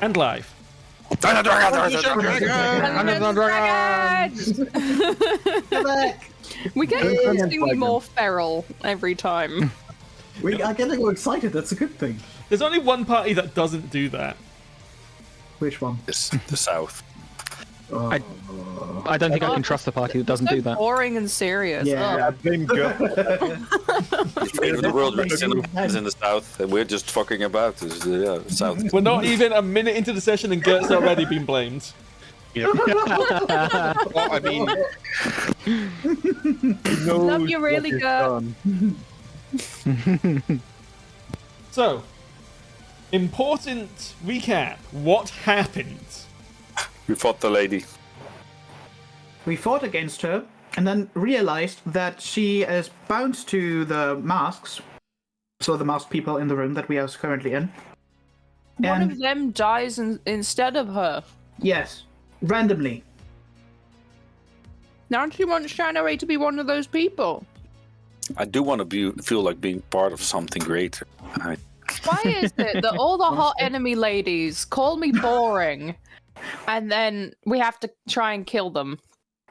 And live. Dragons! Come back! We get increasingly more feral every time. We are getting more excited, that's a good thing. There's only one party that doesn't do that. Which one? It's the south. I don't think I can trust the party that doesn't so do that. Boring and serious. Yeah. Oh. Blame God. The fate of the world is in the south, and we're just fucking about. The south. We're not even a minute into the session and Gert's already been blamed. Well, I mean, Love you really, Gert. So, important recap. What happened? We fought the lady. We fought against her, and then realized that she is bound to the masks. So the masked people in the room that we are currently in. One And of them dies instead of her. yes, randomly. Now she wants Shanarei to be one of those people. I do want to feel like being part of something greater. Why is it that all the hot enemy ladies call me boring, and then we have to try and kill them?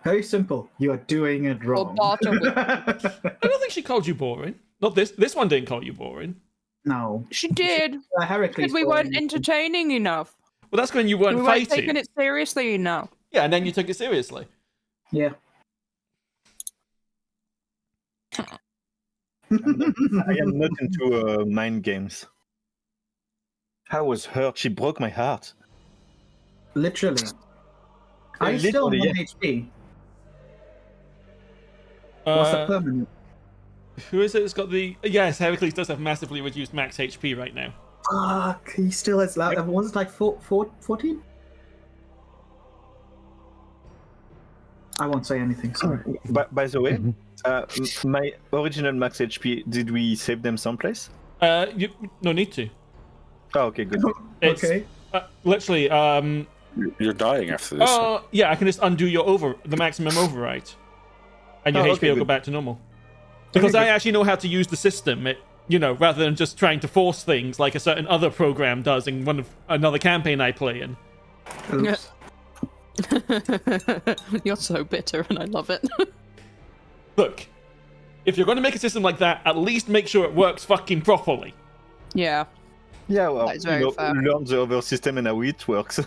Very simple. You are doing it wrong. barter with- I don't think she called you boring. Not this. This one didn't call you boring. No. She did. Heracles. Because we weren't entertaining enough. Well, that's when you weren't We weren't fighting. taking it seriously enough. Yeah, and then you took it seriously. Yeah. I am not into mind games. I was hurt. She broke my heart. Literally. I still have 1 HP. What's the permanent? Who is it that's got the... Yes, Heracles does have massively reduced max HP right now. Fuck, he still has that. Was it like 14? I won't say anything, sorry. By the way, my original max HP, did we save them someplace? No need to. Oh, okay, good. It's, Okay. literally, You're dying after this. oh, yeah, I can just undo the maximum override. And your Oh, HP okay, will go good. back to normal. Because I actually know how to use the system, rather than just trying to force things like a certain other program does in another campaign I play in. Oops. You're so bitter, and I love it. Look, if you're going to make a system like that, at least make sure it works fucking properly. Yeah. Yeah, well, That is very fair. learn the other system and how it works.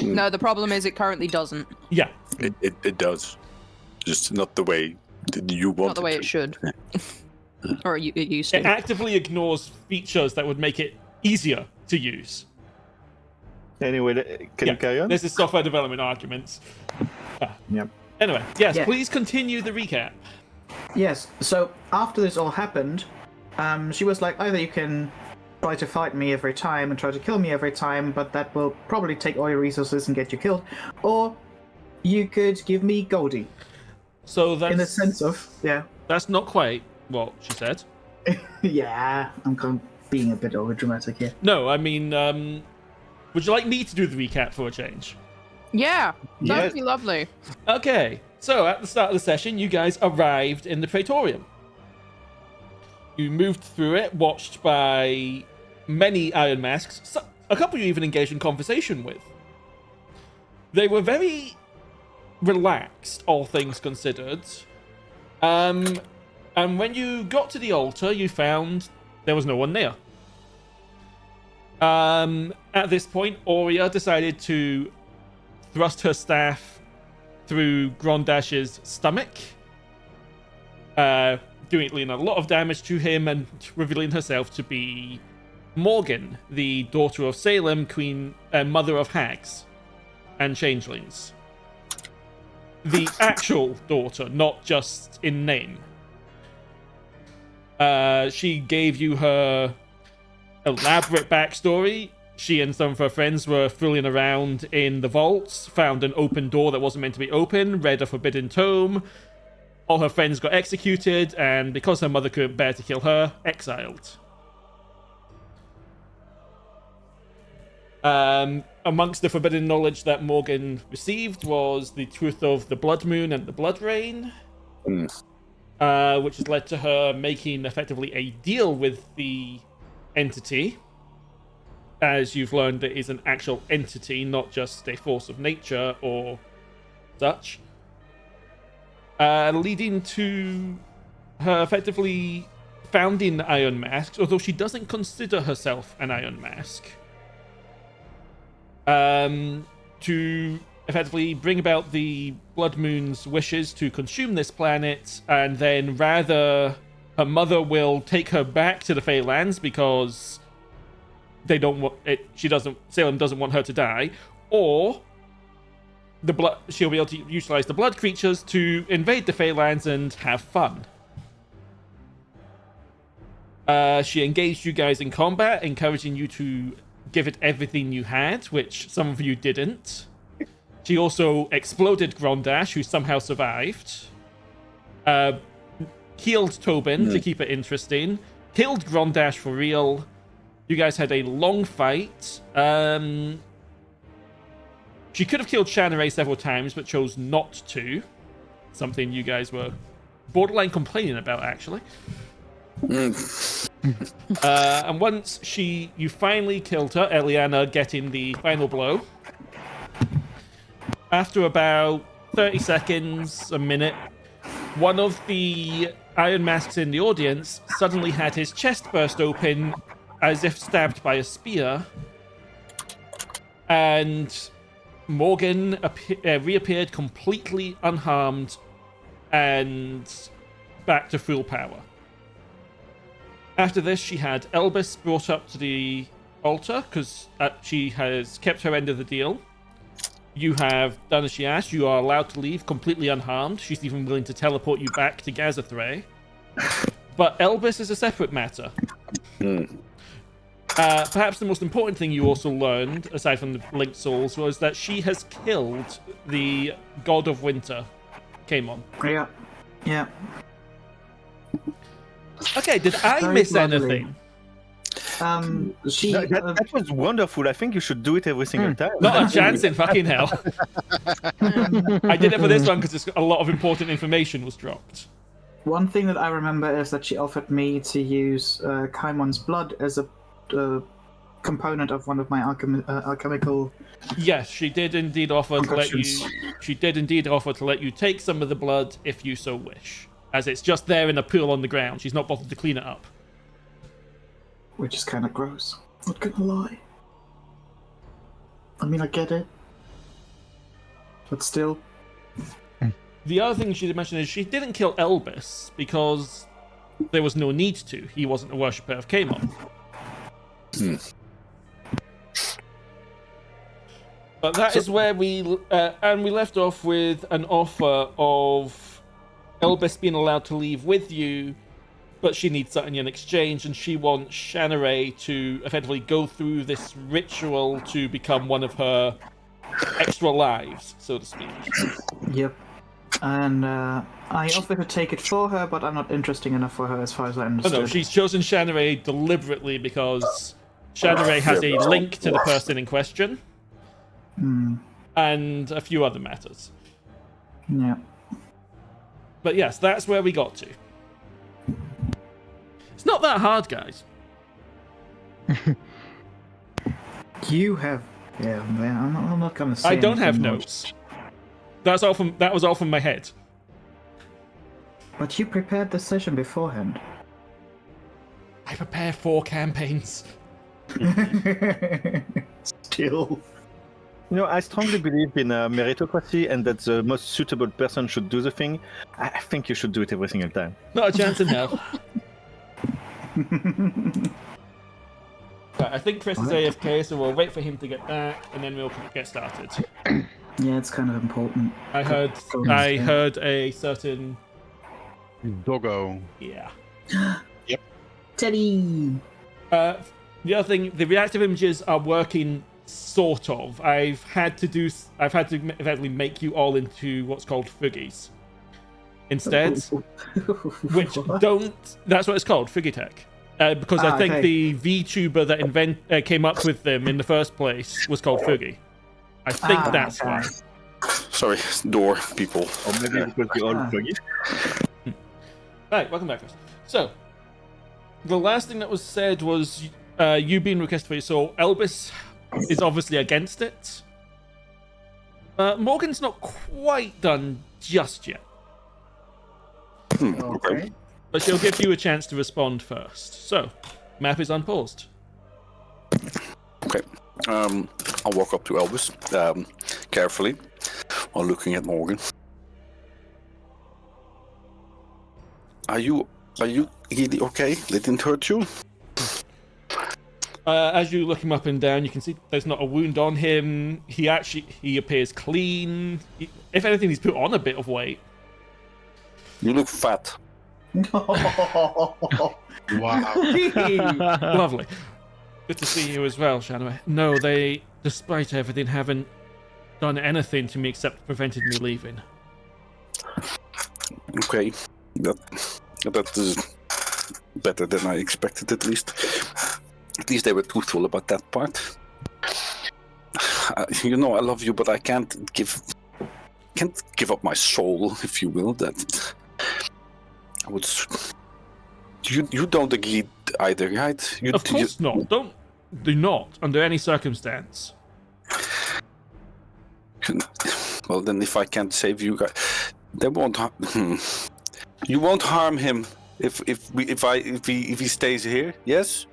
No, the problem is it currently doesn't. Yeah. It does. Just not the way that you want Not the way it should. Or it used It to. actively ignores features that would make it easier to use. Anyway, can you carry on? This is software development arguments. Yep. Anyway, yes, Yeah. please continue the recap. Yes, so after this all happened, she was like, either you can try to fight me every time and try to kill me every time, but that will probably take all your resources and get you killed, or you could give me Goldie. So that's... In the sense of, yeah. That's not quite what she said. Yeah, I'm kind of being a bit overdramatic here. No, I mean, would you like me to do the recap for a change? Yeah, that Yes. would be lovely. Okay, so at the start of the session, you guys arrived in the Praetorium. You moved through it, watched by many Iron Masks, a couple you even engaged in conversation with. They were very relaxed, all things considered. And when you got to the altar, you found there was no one there. At this point, Aurea decided to thrust her staff through Grondash's stomach, doing a lot of damage to him and revealing herself to be Morgan, the daughter of Salem, queen, mother of hags and changelings. The actual daughter, not just in name. She gave you her elaborate backstory. She and some of her friends were fooling around in the vaults, found an open door that wasn't meant to be open, read a forbidden tome. All her friends got executed, and because her mother couldn't bear to kill her, exiled. Amongst the forbidden knowledge that Morgan received was the truth of the Blood Moon and the Blood Rain, which has led to her making effectively a deal with the entity as you've learned, it is an actual entity, not just a force of nature or such. Leading to her effectively founding Iron Masks, although she doesn't consider herself an Iron Mask. To effectively bring about the Blood Moon's wishes to consume this planet, and then rather her mother will take her back to the Feylands because they don't want it. Salem doesn't want her to die, or she'll be able to utilize the blood creatures to invade the Feylands and have fun. She engaged you guys in combat, encouraging you to give it everything you had, which some of you didn't. She also exploded Grondash, who somehow survived. Healed Toben to keep it interesting. Killed Grondash for real. You guys had a long fight. She could have killed Shanarei several times, but chose not to. Something you guys were borderline complaining about, actually. And once you finally killed her, Eliana getting the final blow. After about 30 seconds, a minute, one of the Iron Masks in the audience suddenly had his chest burst open as if stabbed by a spear. And Morgan reappeared completely unharmed and back to full power. After this, she had Elvis brought up to the altar because she has kept her end of the deal. You have done as she asked. You are allowed to leave completely unharmed. She's even willing to teleport you back to Gazethray. But Elvis is a separate matter. Perhaps the most important thing you also learned, aside from the linked souls, was that she has killed the God of Winter. Came on. Yeah. Okay, did I miss anything? That was wonderful. I think you should do it every single time. Not a chance in fucking hell. I did it for this one because a lot of important information was dropped. One thing that I remember is that she offered me to use Kaimon's blood as a component of one of my alchemical. Yes, she did indeed offer to let you. She did indeed offer to let you take some of the blood if you so wish, as it's just there in a pool on the ground. She's not bothered to clean it up. Which is kind of gross. Not gonna lie. I mean, I get it, but still. The other thing she did mention is she didn't kill Elvis because there was no need to. He wasn't a worshipper of Kamon. But that is where we left off with an offer of Elvis being allowed to leave with you, but she needs something in exchange, and she wants Shanarei to effectively go through this ritual to become one of her extra lives, so to speak. Yep. And I offered to take it for her, but I'm not interesting enough for her as far as I understood. Oh no, she's chosen Shanarei deliberately because Shanarei has a link to the person in question. And a few other matters. Yeah. But yes, that's where we got to. It's not that hard, guys. You have... Yeah, man, I'm not gonna say I don't have anything notes. That was all from my head. But you prepared the session beforehand. I prepare 4 campaigns. Still. You know, I strongly believe in meritocracy and that the most suitable person should do the thing. I think you should do it every single time. Not a chance in hell. Right, I think Chris is AFK, so we'll wait for him to get back, and then we'll get started. Yeah, it's kind of important. I heard a certain... Doggo. Yeah. Yep. Teddy! The other thing, the reactive images are working sort of. I've had to effectively make you all into what's called Fuggies instead, which don't. That's what it's called, Fuggy Tech, because I think the VTuber that came up with them in the first place was called Fuggy. I think that's why. Sorry, door people. Or maybe because we all plug it. Right, welcome back, Chris. So, the last thing that was said was You being requested for your soul, Elvis is obviously against it. Morgan's not quite done just yet. Okay. But she'll give you a chance to respond first. So, map is unpaused. Okay. I'll walk up to Elvis carefully while looking at Morgan. Are you really okay? They didn't hurt you? As you look him up and down, you can see there's not a wound on him. He appears clean. If anything, he's put on a bit of weight. You look fat. Wow. Lovely. Good to see you as well, Shanarei. No, they, despite everything, haven't done anything to me except prevented me leaving. Okay. That is better than I expected, at least. At least they were truthful about that part. I love you, but I can't give up my soul, if you will. That I would. You don't agree either, right? Of course not. Do not, under any circumstance. Well, then, if I can't save you guys, they won't. You won't harm him if he stays here. Yes.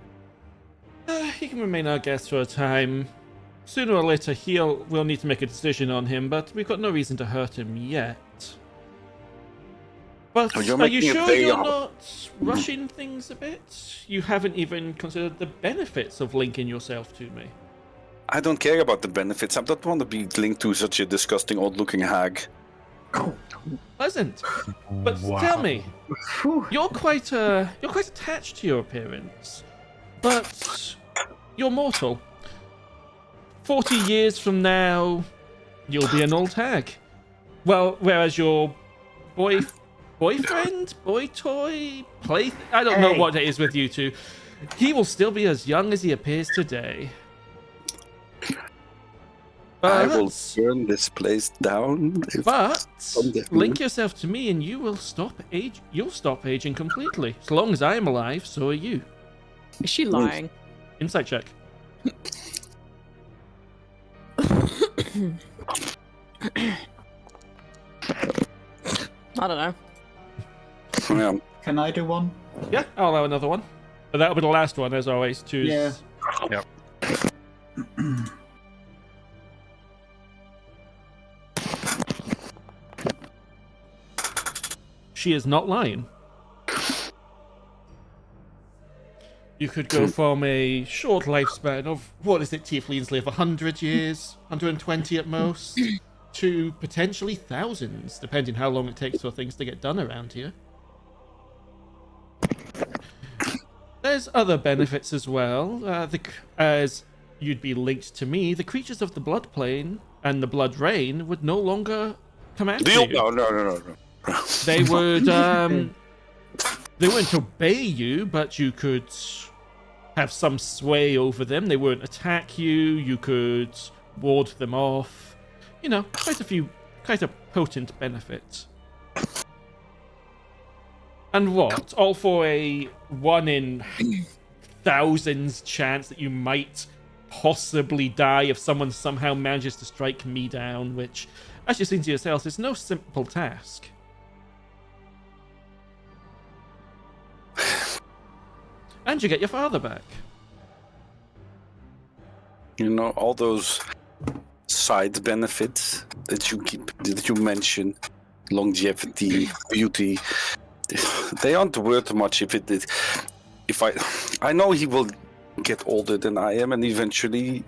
He can remain our guest for a time. Sooner or later, we'll need to make a decision on him, but we've got no reason to hurt him yet. But are you sure you're not rushing things a bit? You haven't even considered the benefits of linking yourself to me. I don't care about the benefits. I don't want to be linked to such a disgusting old-looking hag. Pleasant. But tell me, you're quite attached to your appearance. But you're mortal. 40 years from now, you'll be an old hag. Well, whereas your boyfriend, boy toy, I don't know what it is with you two. He will still be as young as he appears today. I will burn this place down. But link yourself to me and you will stop age. You'll stop aging completely. As long as I am alive, so are you. Is she lying? Insight check. I don't know. Yeah. Can I do one? Yeah, I'll allow another one. But that'll be the last one, as always. Choose. Yeah. Yep. She is not lying. You could go from a short lifespan of, what is it, tieflings live, 100 years, 120 at most, to potentially thousands, depending how long it takes for things to get done around here. There's other benefits as well. As you'd be linked to me, the creatures of the blood plane and the blood rain would no longer come after you. No. They would, they wouldn't obey you, but you could have some sway over them. They wouldn't attack you. You could ward them off. You know, quite a potent benefit. And what? All for a 1 in thousands chance that you might possibly die if someone somehow manages to strike me down, which, as you've seen to yourselves, is no simple task. And you get your father back. You know, all those side benefits that you mention, longevity, beauty, they aren't worth much if I know he will get older than I am and eventually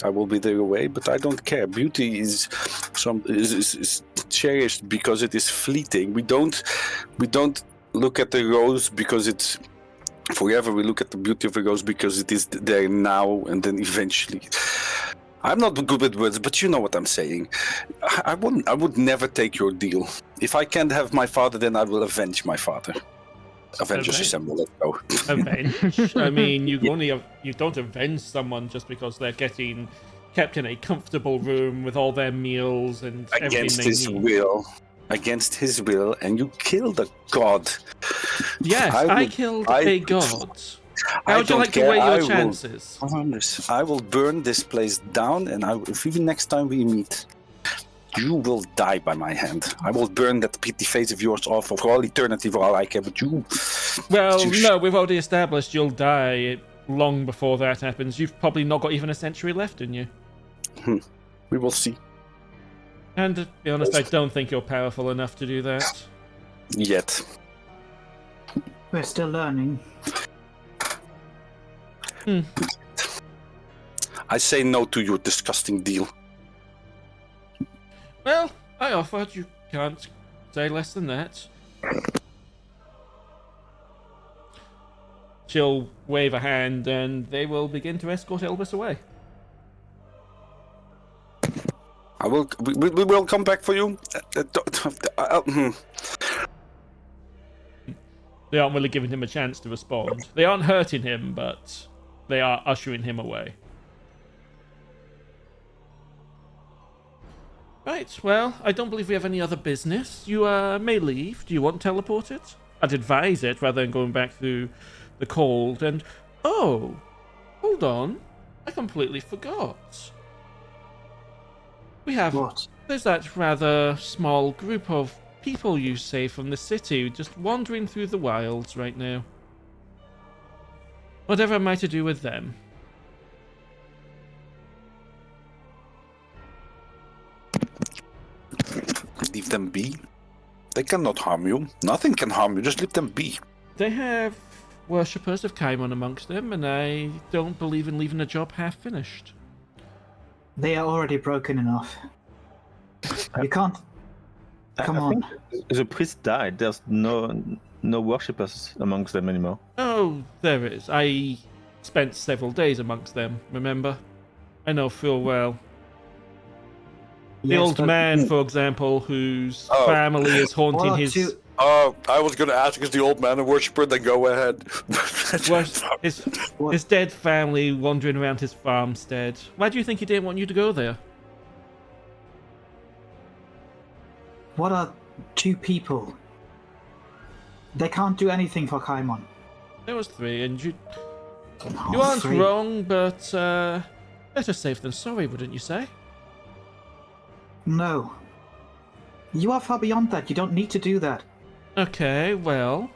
I will be there away, but I don't care. Beauty is cherished because it is fleeting. We don't look at the rose because it's forever. We look at the beauty of a rose because it is there now and then eventually. I'm not good with words, but you know what I'm saying. I would never take your deal. If I can't have my father, then I will avenge my father. Avengers Assemble, let's go. Avenge? I mean, you don't avenge someone just because they're getting kept in a comfortable room with all their meals and against everything they need. Against his will, and you killed a god. Yes, I killed a god. How would you like to weigh your chances? I will burn this place down, and if even next time we meet, you will die by my hand. I will burn that pretty face of yours off for all eternity for all I care, but you... Well, no, we've already established you'll die long before that happens. You've probably not got even a century left in you. We will see. And to be honest, I don't think you're powerful enough to do that. Yet. We're still learning. I say no to your disgusting deal. Well, I offered. You can't say less than that. She'll wave a hand, and they will begin to escort Elvis away. We will come back for you. They aren't really giving him a chance to respond. They aren't hurting him, but they are ushering him away. Right, well, I don't believe we have any other business. You may leave. Do you want teleported? I'd advise it rather than going back through the cold and... Oh, hold on. I completely forgot. We have... What? There's that rather small group of people you say from the city just wandering through the wilds right now. Whatever am I to do with them? Leave them be. They cannot harm you. Nothing can harm you. Just leave them be. They have worshippers of Kaimon amongst them, and I don't believe in leaving a job half finished. They are already broken enough. You can't. Come I on. think the priest died. There's no worshippers amongst them anymore. Oh, there is. I spent several days amongst them, remember? I know full well. The Yes, old but- man, for example, whose family is haunting Well, his... Oh, I was going to ask, is the old man a worshipper? Then go ahead. his dead family wandering around his farmstead. Why do you think he didn't want you to go there? What are two people? They can't do anything for Kaimon. There was three, and you Oh, aren't three. wrong, but better safe than sorry, wouldn't you say? No. You are far beyond that. You don't need to do that. Okay, well,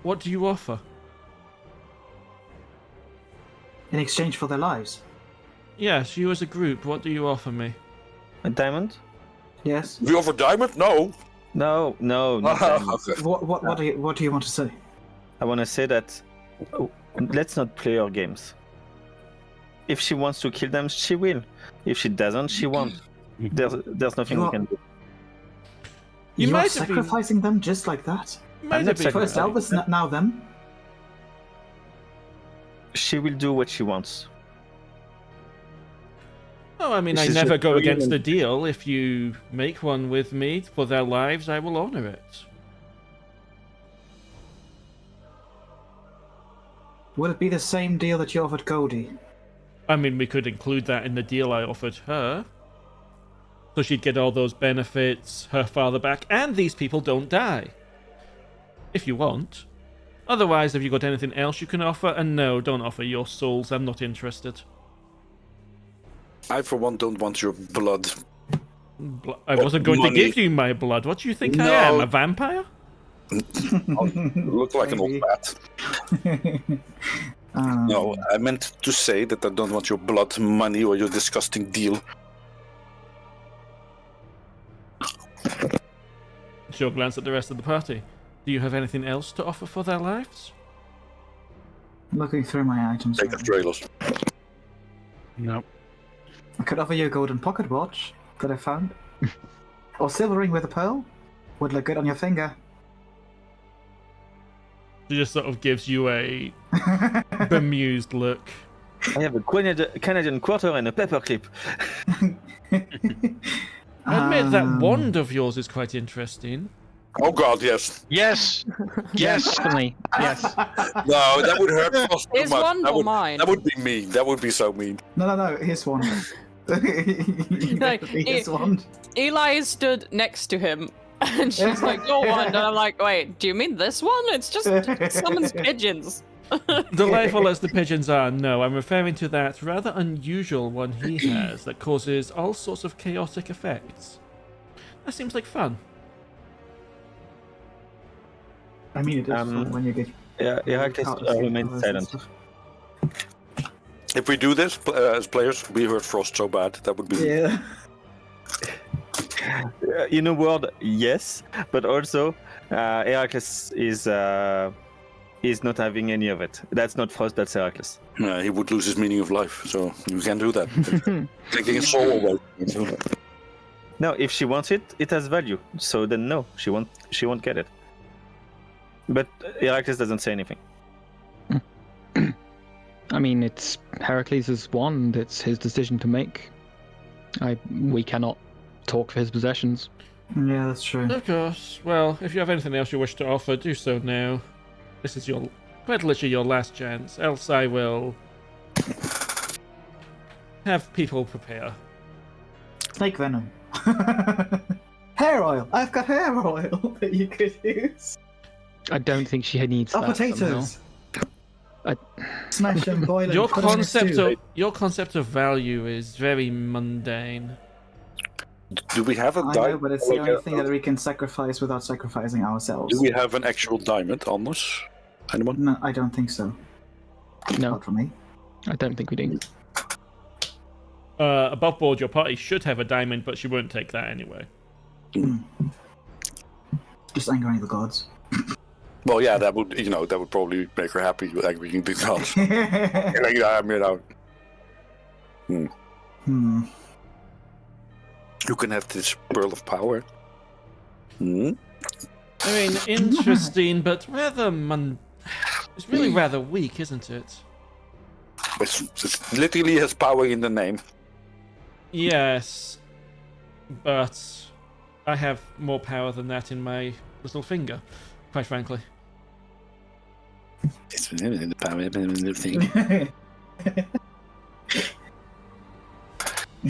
what do you offer? In exchange for their lives. Yes, you as a group, what do you offer me? A diamond? Yes. We offer diamond? No. No, not diamond. Okay. What do you want to say? I want to say that let's not play our games. If she wants to kill them, she will. If she doesn't, she won't. There's nothing we can do. You You are might have been- sacrificing them just like that. Might I'm have not been First right. Elvis, now them. She will do what she wants. Oh, I mean, This I is never just go brilliant. against the deal. If you make one with me for their lives, I will honor it. Would it be the same deal that you offered Cody? I mean, we could include that in the deal I offered her. So she'd get all those benefits, her father back, and these people don't die. If you want. Otherwise, have you got anything else you can offer? And no, don't offer your souls. I'm not interested. I, for one, don't want your blood. I wasn't going to money. give you my blood. What do you think I No. am? A vampire? Look like an old Maybe. bat. No, I meant to say that I don't want your blood, money, or your disgusting deal. She'll glance at the rest of the party. Do you have anything else to offer for their lives? Looking through my items. Take Astraelos. No. I could offer you a golden pocket watch that I found. Or silver ring with a pearl. Would look good on your finger. She just sort of gives you a bemused look. I have a Canadian quarter and a paperclip. I admit that wand of yours is quite interesting. Oh God, yes. Yes. Yes. Definitely. Yes. No, that would hurt Frosth too Is much. one That or would, mine? that would be mean. That would be so mean. No, his one. His one. Eli stood next to him, and she's like, "Your one," and I'm like, "Wait, do you mean this one? It's just summons pigeons." Delightful as the pigeons are, no, I'm referring to that rather unusual one he has that causes all sorts of chaotic effects. That seems like fun. I mean, it is fun when you get. Yeah, Heracles remains silent. If we do this as players, we hurt Frost so bad. That would be. Yeah. In a word, yes, but also Heracles is not having any of it. That's not Frost, that's Heracles. He would lose his meaning of life, so you can't do that. Taking his soul away. No, if she wants it, it has value. So then no, she won't get it. But Heracles doesn't say anything. I mean, it's Heracles' wand. It's his decision to make. We cannot talk for his possessions. Yeah, that's true. Of course. Well, if you have anything else you wish to offer, do so now. This is quite literally your last chance. Else I will have people prepare. Snake venom. Hair oil. I've got hair oil that you could use. I don't think she needs Oh, that. potatoes. I- Smash them, boil them. Your put 'em in a stew. concept of value is very mundane. Do we have a I diamond? know, but it's the only thing that we can sacrifice without sacrificing ourselves. Do we have an actual diamond on us? Anyone? No, I don't think so. No, Not for me. I don't think we do. Above board, your party should have a diamond, but she won't take that anyway. Just angering the gods. Well, yeah, that would probably make her happy. Like we can do that. You can have this pearl of power. I mean, interesting, but rather It's really rather weak, isn't it? It literally has power in the name. Yes, but I have more power than that in my little finger, quite frankly. It's the power in the thing.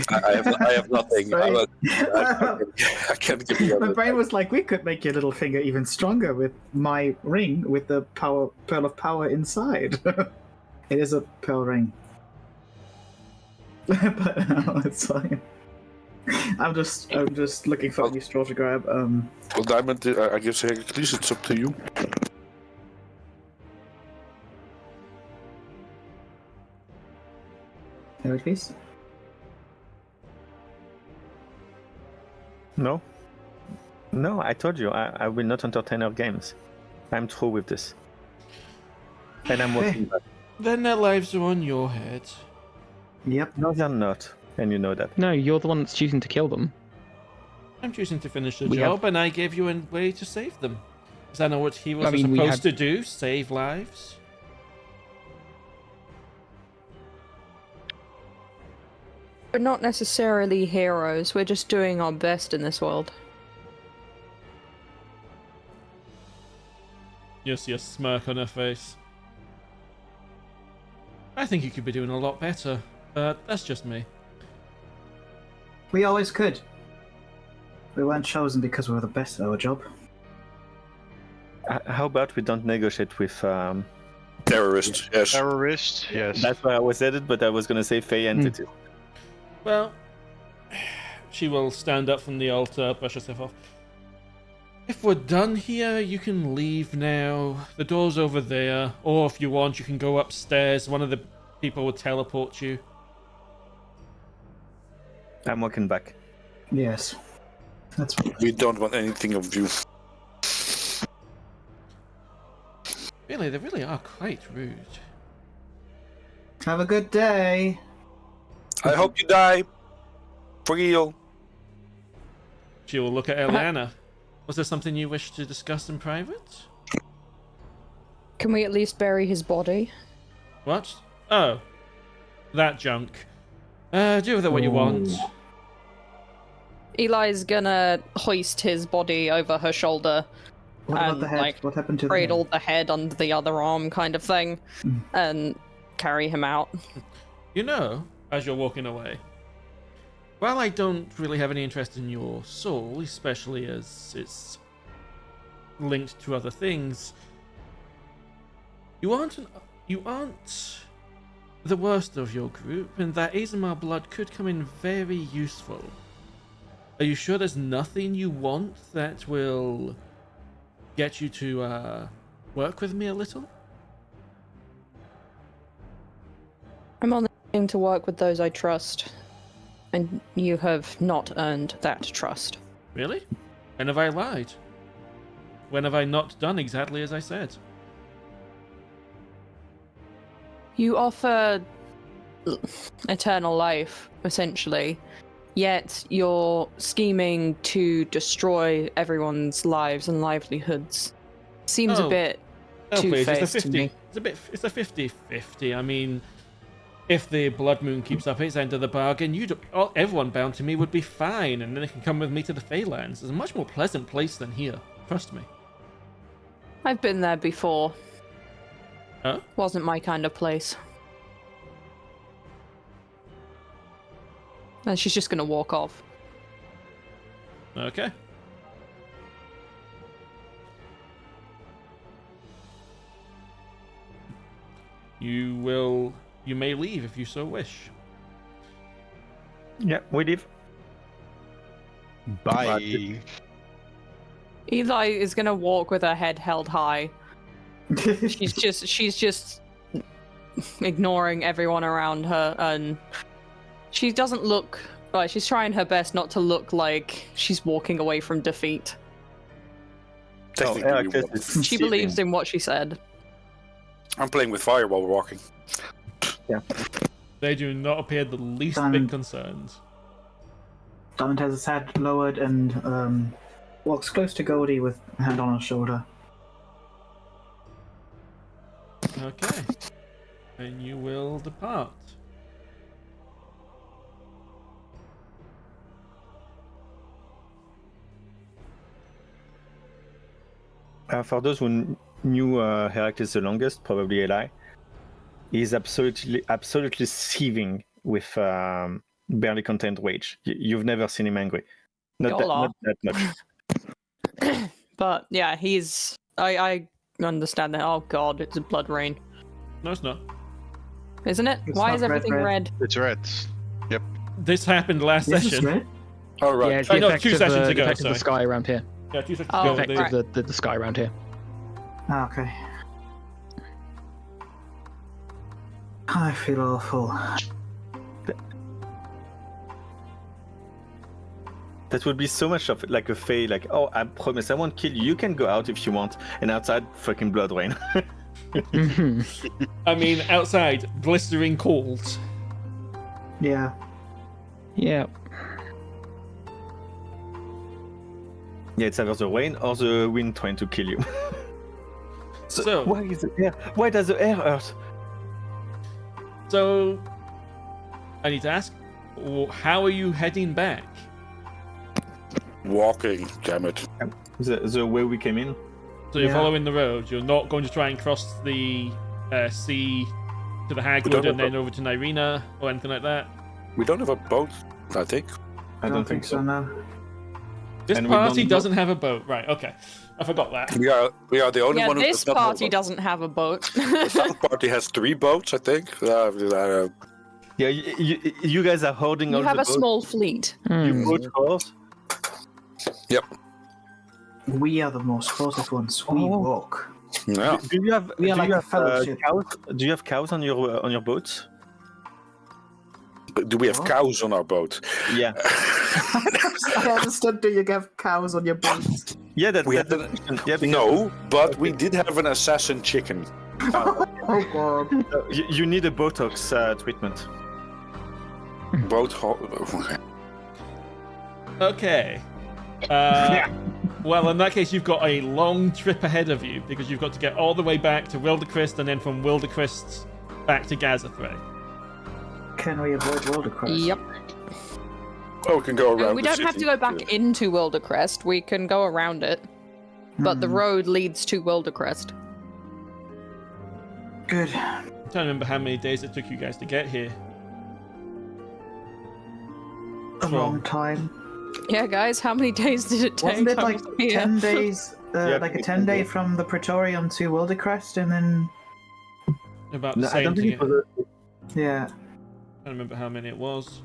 I have nothing. I can't give you. My brain was like, we could make your little finger even stronger with my ring with the pearl of power inside. It is a pearl ring. But no, it's fine. I'm just looking for a new straw to grab. Well, Diamond, I guess Heracles, it's up to you. Heracles? No, I told you, I will not entertain our games. I'm through with this. And I'm working back. Then their lives are on your head. Yep. No, they're not. And you know that. No, you're the one that's choosing to kill them. I'm choosing to finish the We job, have- and I gave you a way to save them. Is that not what he was I mean, we supposed have- to do? Save lives? We're not necessarily heroes. We're just doing our best in this world. You see a smirk on her face. I think you could be doing a lot better, but that's just me. We always could. We weren't chosen because we were the best at our job. How about we don't negotiate with... Terrorist, yes. Terrorist, yes. That's where I was headed, but I was going to say Fey entity. Well, she will stand up from the altar, brush herself off. If we're done here, you can leave now. The door's over there. Or if you want, you can go upstairs. One of the people will teleport you. I'm walking back. Yes. That's We don't want anything of you. Really, they really are quite rude. Have a good day. I hope you die. For real. She will look at Eliana. Was there something you wish to discuss in private? Can we at least bury his body? What? Oh. That junk. Do with it what you want. Eli's gonna hoist his body over her shoulder, What about And, the head? like, What happened to cradle the head under the other arm kind of thing, and carry him out. You know, as you're walking away, while I don't really have any interest in your soul, especially as it's linked to other things, you aren't You aren't the worst of your group, and that Azamar blood could come in very useful. Are you sure there's nothing you want that will get you to work with me a little? I'm only going to work with those I trust, and you have not earned that trust. Really? When have I lied? When have I not done exactly as I said? You offer eternal life, essentially, yet you're scheming to destroy everyone's lives and livelihoods. Seems a bit two-faced to me. It's a 50-50. I mean, if the Blood Moon keeps up its end of the bargain, everyone bound to me would be fine, and then they can come with me to the Feylands. It's a much more pleasant place than here. Trust me. I've been there before. Huh? Wasn't my kind of place. And she's just gonna walk off. Okay. You may leave if you so wish. Yeah, we leave. Bye. Eli is gonna walk with her head held high. She's just ignoring everyone around her, and she doesn't look like she's trying her best not to look like she's walking away from defeat. She believes in what she said. I'm playing with fire while we're walking. Yeah. They do not appear the least bit concerned. Diamond has his head lowered and walks close to Goldie with a hand on her shoulder. Okay. And you will depart. For those who knew Heracles the longest, probably Eli, he's absolutely seething with barely contained rage. You've never seen him angry. Not that much. But yeah, I understand that. Oh god, it's a blood rain. No, it's not. Isn't it? It's Why not is everything red? It's red. Yep. This happened last This is session. red? All right. Yeah, it's the no, effect 2 of, sessions the ago, effect of sorry. the sky around here. Yeah, 2 seconds Oh, ago. The effect of the sky around here. Ah, okay. I feel awful. That would be so much of like a Fae, like, oh, I promise I won't kill you. You can go out if you want. And outside, fucking blood rain. I mean, outside, blistering cold. Yeah. Yeah. Yeah, it's either the rain or the wind trying to kill you. So, why is the air? Why does the air hurt? So, I need to ask, how are you heading back? Walking, damn it. The way we came in. So you're Yeah. following the road. You're not going to try and cross the sea to the Hagwood and then over to Nyrina or anything like that? We don't have a boat, I think. I don't think so. no. This And we party don't- doesn't have a boat. Right, okay. I forgot that. We are the only Yeah, one who this does not have a party boat. doesn't have a boat. The South party has 3 boats, I think. Yeah, you guys are holding You all have the a boats. small fleet. You boat horse. Yep. We are the most cautious ones. We walk. Yeah. Do you have? We are do like you a have fellowship. cows? Do you have cows on your boats? But do we have What? cows on our boat? Yeah. I understood. Do you have cows on your boats? Yeah, that's We that's had the question. Yeah, because No, but we did have an assassin chicken. Oh god. you need a Botox treatment. Boat. Okay. Well, in that case, you've got a long trip ahead of you because you've got to get all the way back to Wildercrest and then from Wildercrest back to Gazathrei. Can we avoid Wildercrest? Yep. Oh, we can go around. We the don't have city. to go back into Wildercrest. We can go around it. But the road leads to Wildercrest. Good. I'm trying to remember how many days it took you guys to get here. A long time. Yeah, guys, how many days did it take? Wasn't it I like wasn't here. 10 days? Yeah, Like a it's 10 day 10 days. from the Praetorium to Wildercrest, and then About No, the I same don't to think get... it was. Yeah, I don't remember how many it was.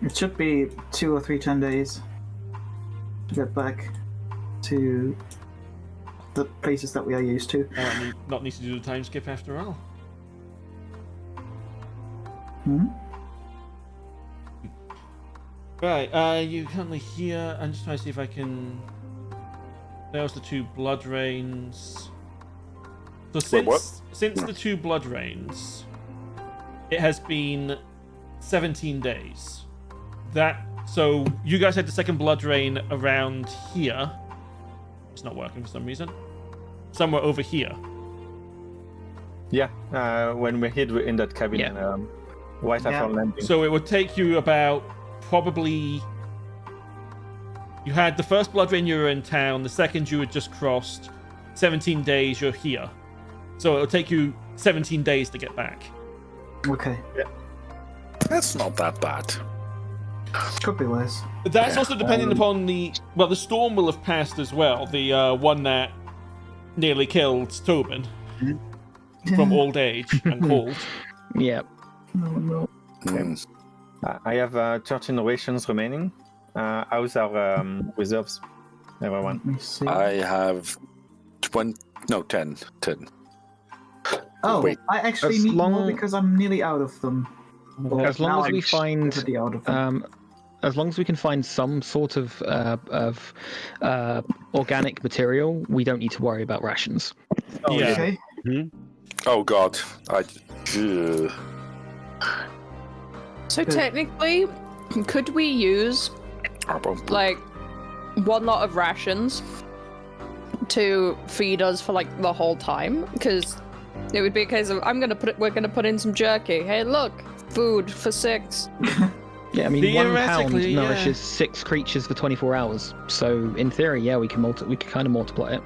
it should be 2 or 3 10 days to get back to the places that we are used to. Not need to do the time skip after all. Hmm? Right, you currently here. I'm just trying to see if I can. There's the 2 blood rains. So Wait, what? since the 2 blood rains, it has been 17 days. So you guys had the second blood rain around here. It's not working for some reason. Somewhere over here. Yeah, when we hid in that cabin, Yeah. right after landing. So it would take you about probably. You had the first blood rain, you were in town. The second you had just crossed. 17 days, you're here. So it'll take you 17 days to get back. Okay, That's not that bad. could be worse. That's also depending upon the. Well, the storm will have passed as well. The one that nearly killed Toben from old age and cold. Yeah. No. Mm. I have 13 rations remaining. How's our reserves, everyone? Let me see. I have 10. 10. Oh, Wait. I actually As need more long- because I'm nearly out of them. Well, As long now as we I'm find, already out of them. as long as we can find some sort of organic material, we don't need to worry about rations. Yeah. Okay. Oh god. Ugh. So technically, could we use like 1 lot of rations to feed us for like the whole time? Because it would be a case of we're gonna put in some jerky. Hey, look, food for 6. Yeah, I mean, 1 pound Theoretically, yeah. nourishes 6 creatures for 24 hours. So in theory, yeah, we can kind of multiply it.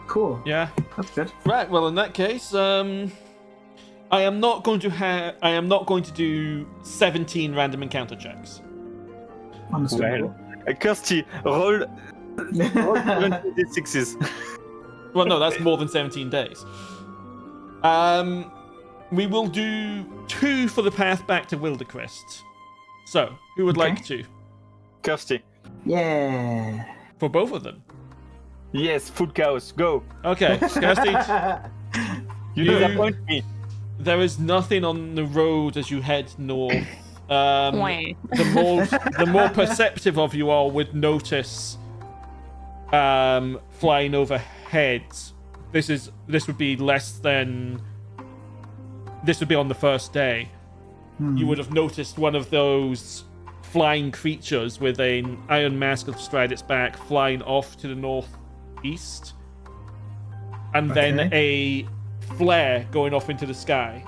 Cool. Yeah. That's good. Right. Well, in that case, I am not going to do 17 random encounter checks. Understandable. Kirsty, roll 26s. Well, no, that's more than 17 days. We will do 2 for the path back to Wildercrest. So, who would like to? Kirsty. Yeah. For both of them. Yes, food cows, go. Okay, Kirsty, You You- disappoint me. there is nothing on the road as you head north. Wah. The more perceptive of you all would notice flying overhead. This would be on the first day. You would have noticed one of those flying creatures with an iron mask astride its back flying off to the northeast, and then a flare going off into the sky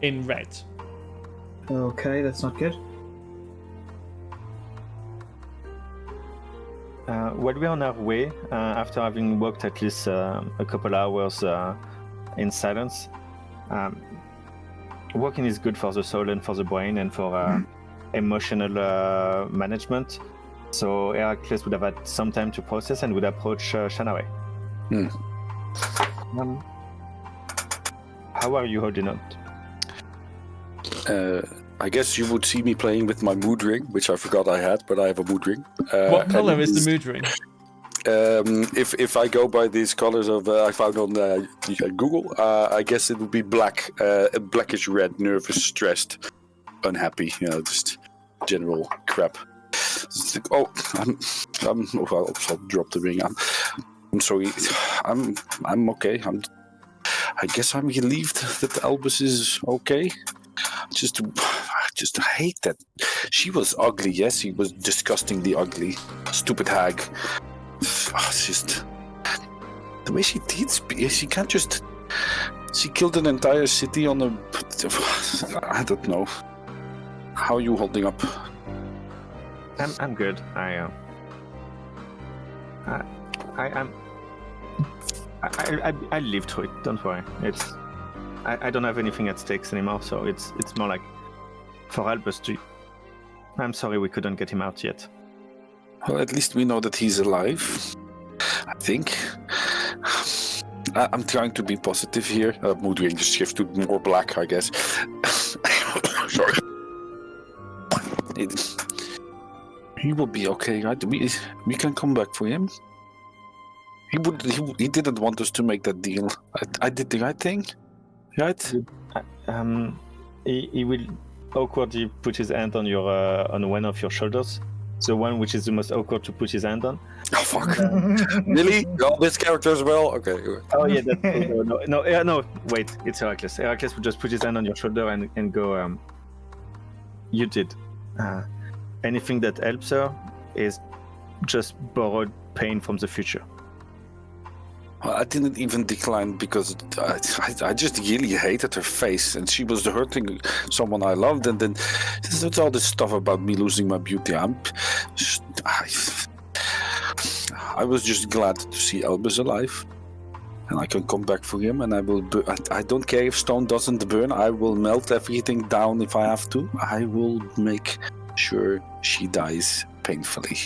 in red. Okay, that's not good. While we're on our way, after having walked at least a couple hours in silence, walking is good for the soul and for the brain and for emotional management. So Heracles would have had some time to process and would approach Shanarei. How are you holding up? I guess you would see me playing with my mood ring, which I forgot I had, but I have a mood ring. What color and is the mood ring? If I go by these colors of I found on Google, I guess it would be black, blackish red, nervous, stressed, unhappy. Just general crap. Oh, I'll drop the ring. I'm sorry. I'm okay. I guess I'm relieved that Albus is okay. I just hate that. She was ugly, yes, she was disgustingly ugly. Stupid hag. It's just the way she did. She can't just. She killed an entire city on a. I don't know. How are you holding up? I'm good. I lived through it. Don't worry. I don't have anything at stakes anymore, so it's more like for Albus to. I'm sorry we couldn't get him out yet. Well, at least we know that he's alive. I think. I'm trying to be positive here. Mood ring just shifts to more black, I guess. Sorry. He will be okay, right? We can come back for him. He didn't want us to make that deal. I did the right thing, right? He will awkwardly put his hand on your on one of your shoulders, the one which is the most awkward to put his hand on. Oh fuck! Really? All this character as well? Okay. Oh yeah, no. Wait, it's Heracles. Heracles will just put his hand on your shoulder and go. You did. Anything that helps her is just borrowed pain from the future. I didn't even decline because I just really hated her face, and she was hurting someone I loved, and then there's all this stuff about me losing my beauty. I was just glad to see Elbus alive, and I can come back for him, and I will. I don't care if stone doesn't burn. I will melt everything down if I have to. I will make sure she dies painfully.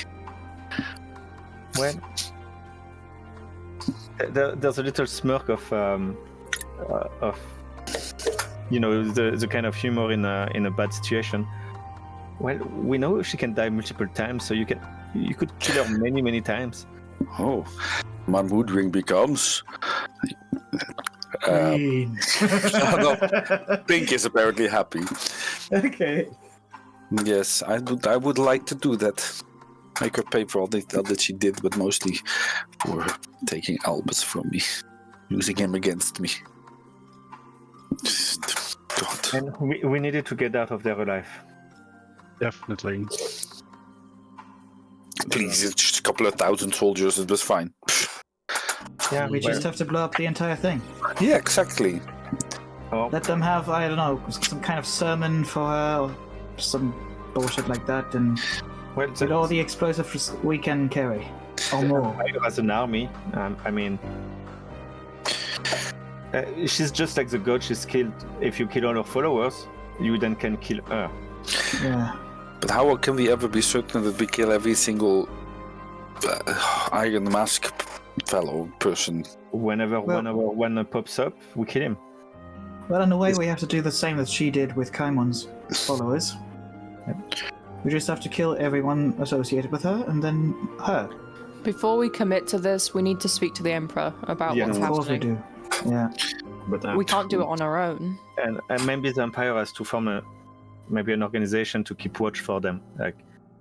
Well. There's a little smirk of the kind of humor in a bad situation. Well, we know she can die multiple times, so you could kill her many times. Oh, my mood ring becomes Green. no, Pink is apparently happy. Okay. Yes, I would like to do that. Make her pay for all that she did, but mostly for taking Albus from me, using him against me. God. And we needed to get out of there alive. Definitely. Please, it's just a couple of thousand soldiers. It was fine. Yeah, We just have to blow up the entire thing. Yeah, exactly. Oh, Let them have, I don't know, some kind of sermon for her, or some bullshit like that, and well, with all the explosives we can carry, or more. as an army, I mean, she's just like the god. She's killed. If you kill all her followers, you then can kill her. Yeah. But how can we ever be certain that we kill every single Iron Mask fellow person? Whenever one pops up, we kill him. Well, in a way, we have to do the same that she did with Kaimon's followers. We just have to kill everyone associated with her, and then her. Before we commit to this, we need to speak to the Emperor about Yeah, what's Of course we happening. do. Yeah. But We can't do it on our own. and maybe the Empire has to form maybe an organization to keep watch for them. Like,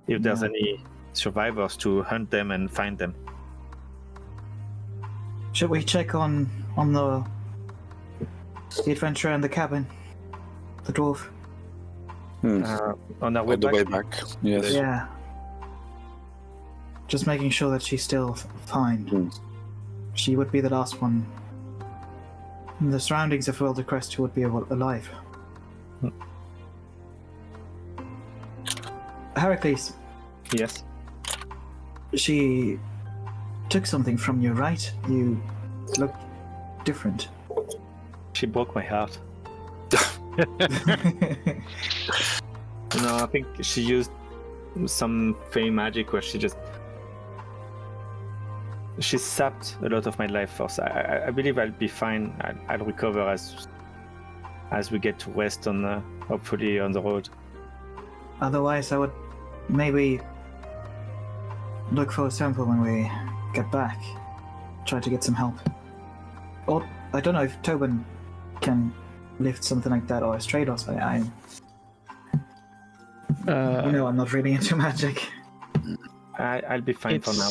if there's any survivors, to hunt them and find them. Should we check on the adventurer in the cabin? The dwarf? On our way On the back. way back. Yes. Yeah. Just making sure that she's still fine. She would be the last one in the surroundings of Wildercrest who would be alive. Heracles, Yes. she took something from you, right? You look different. She broke my heart. No, I think she used some fey magic where she sapped a lot of my life force. I believe I'll be fine. I'll recover as we get to rest on hopefully on the road. Otherwise, I would maybe look for a sample when we get back. Try to get some help. Or I don't know if Toben can lift something like that, or Astraelos. You know, I'm not really into magic. I'll be fine for now.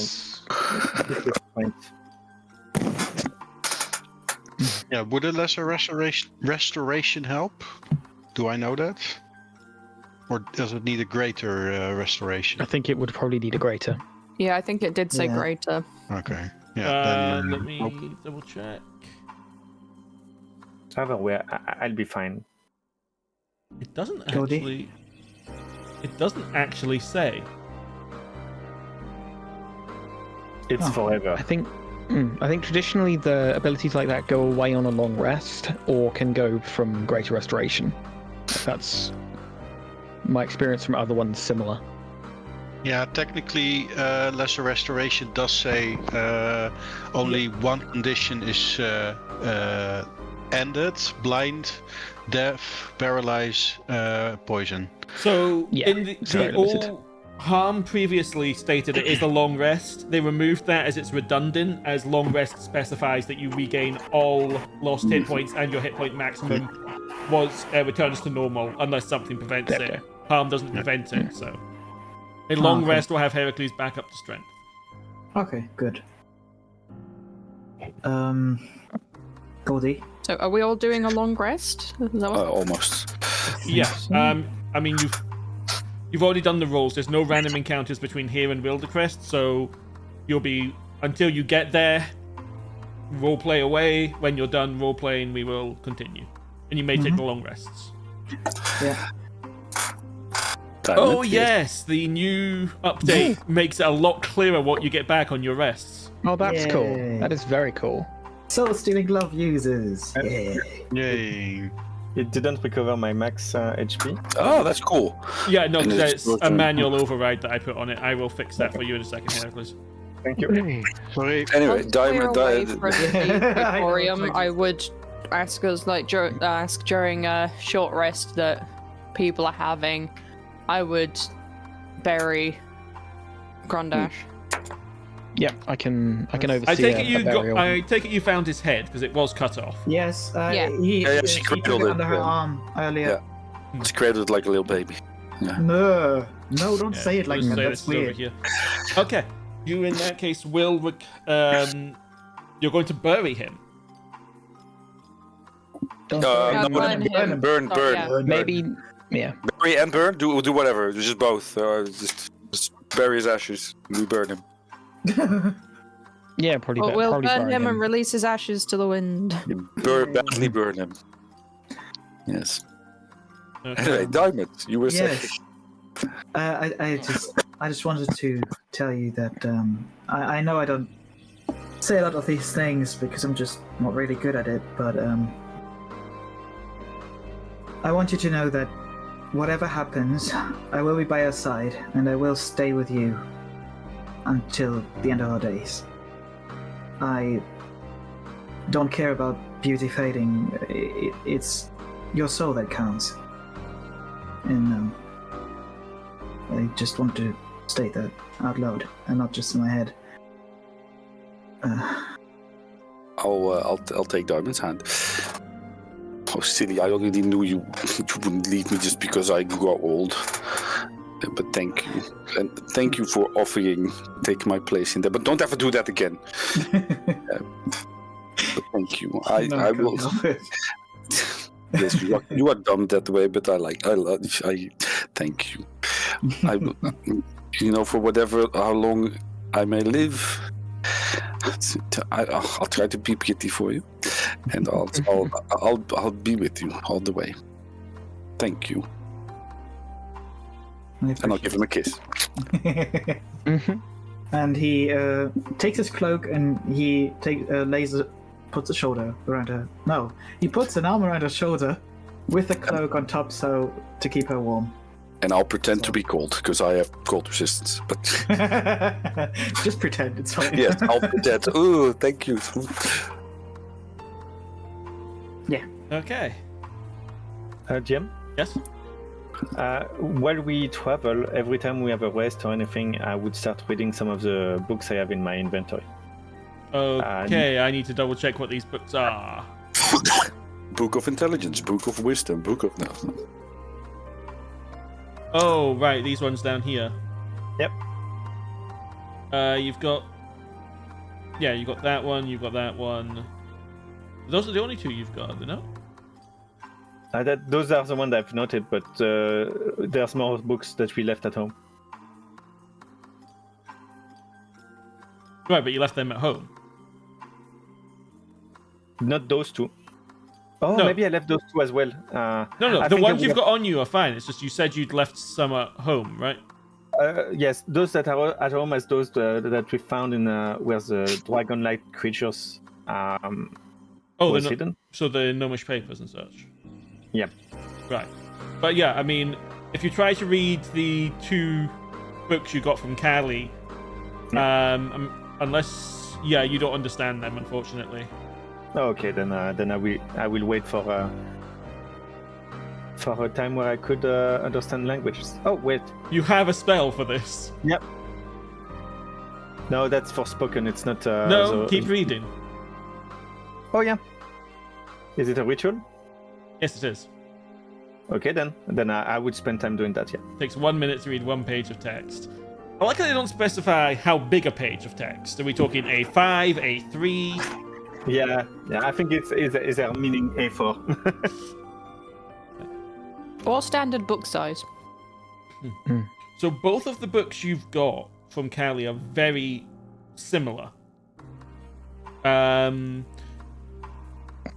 Yeah, would a lesser restoration help? Do I know that? Or does it need a greater restoration? I think it would probably need a greater. Yeah, I think it did say Yeah. greater. Okay. Yeah. Let me double check. Either way, I'll be fine. It doesn't Cody? actually. It doesn't actually say. It's Oh. forever. I think traditionally the abilities like that go away on a long rest, or can go from greater restoration. That's my experience from other ones similar. Yeah, technically, lesser restoration does say only one condition is ended: blind, deaf, paralyze, poison. So Yeah, in it's the very limited. all harm previously stated it is a long rest. They removed that as it's redundant, as long rest specifies that you regain all lost hit points and your hit point maximum was returns to normal unless something prevents Yep, it. yep. Harm doesn't prevent it, so a long okay. rest will have Heracles back up to strength. Okay, good. Goldie. So are we all doing a long rest? Is that what- Almost. Yeah. I mean you've already done the rolls. There's no random encounters between here and Wildercrest, so you'll be until you get there. Roleplay away. When you're done roleplaying, we will continue, and you may take the long rests. Yeah. Oh yes, the new update makes it a lot clearer what you get back on your rests. Oh, that's cool. Yay. That is very cool. Soul Stealing Glove users. Yeah. Yay! It didn't recover my max HP. Oh, that's cool. Yeah, no, And because it's it's a broken. manual override that I put on it. I will fix that for you in a second, Heracles. Thank you. Sorry. Anyway, Once we're away Diamond. from the I know, Praetorium, thank I you. would ask us ask during a short rest that people are having. I would bury Grondash. Yeah, I can oversee I take a it you burial. I take it you found his head because it was cut off. Yes, Yeah. she she took cradled it it, under her yeah. arm earlier. It's cradled like a little baby. No, don't Yeah, say it like just that. say That's this is over weird. here. Okay, you in that case will you're going to bury him. Don't No, say it. burn him. burn, Oh, burn. yeah. Maybe, yeah. Bury and burn. Do whatever. Just both. Just bury his ashes. We burn him. Yeah, probably. We'll probably burn bury him and release his ashes to the wind. Badly burn him. Yes. Okay. Anyway, Diamond, you were saying. Yes. I just wanted to tell you that I know I don't say a lot of these things because I'm just not really good at it, but I want you to know that whatever happens, I will be by your side and I will stay with you until the end of our days. I don't care about beauty fading. It's your soul that counts. And I just want to state that out loud and not just in my head. I'll take Diamond's hand. Oh, silly! I already knew you wouldn't leave me just because I grew old. But thank you, and thank you for offering take my place in there. But don't ever do that again. But thank you. I will. Yes, you are dumb that way, but I thank you. I will, for how long I may live, I'll try to be pretty for you, and I'll be with you all the way. Thank you, and I'll give him a kiss. Mhm. And he takes his cloak and he puts a shoulder around her. No, he puts an arm around her shoulder with the cloak on top, so to keep her warm. And I'll pretend to be cold because I have cold resistance. But Just pretend it's fine. yes, I'll pretend. Ooh, thank you. Okay. Jim, Yes. while we travel, every time we have a rest or anything, I would start reading some of the books I have in my inventory. Okay, I need to double check what these books are. Book of Intelligence, Book of Wisdom, Book of no. Oh, right, these ones down here. Yep. You've got that one, you've got that one. Those are the only two you've got, are they not? Those are the ones I've noted, but there's more books that we left at home. Right, but you left them at home. Not those two. Oh, No. maybe I left those two as well. No, I the think ones I you've would got on you are fine. It's just you said you'd left some at home, right? Yes, those that are at home as those that we found in where the dragon-like creatures Oh, was the hidden. so the gnomish papers and such. Yeah. Right. But yeah, I mean, if you try to read the two books you got from Callie. Unless, you don't understand them, unfortunately. Okay, then I will wait for a time where I could understand languages. Oh wait, You have a spell for this. yep. No, that's for spoken. It's not. No, keep reading. Oh yeah. Is it a ritual? Yes, it is. Okay, then I would spend time doing that. Yeah. Takes 1 minute to read 1 page of text. I like how they don't specify how big a page of text. Are we talking A5, A3? Yeah. I think it's a meaning A4. Or standard book size. So both of the books you've got from Callie are very similar.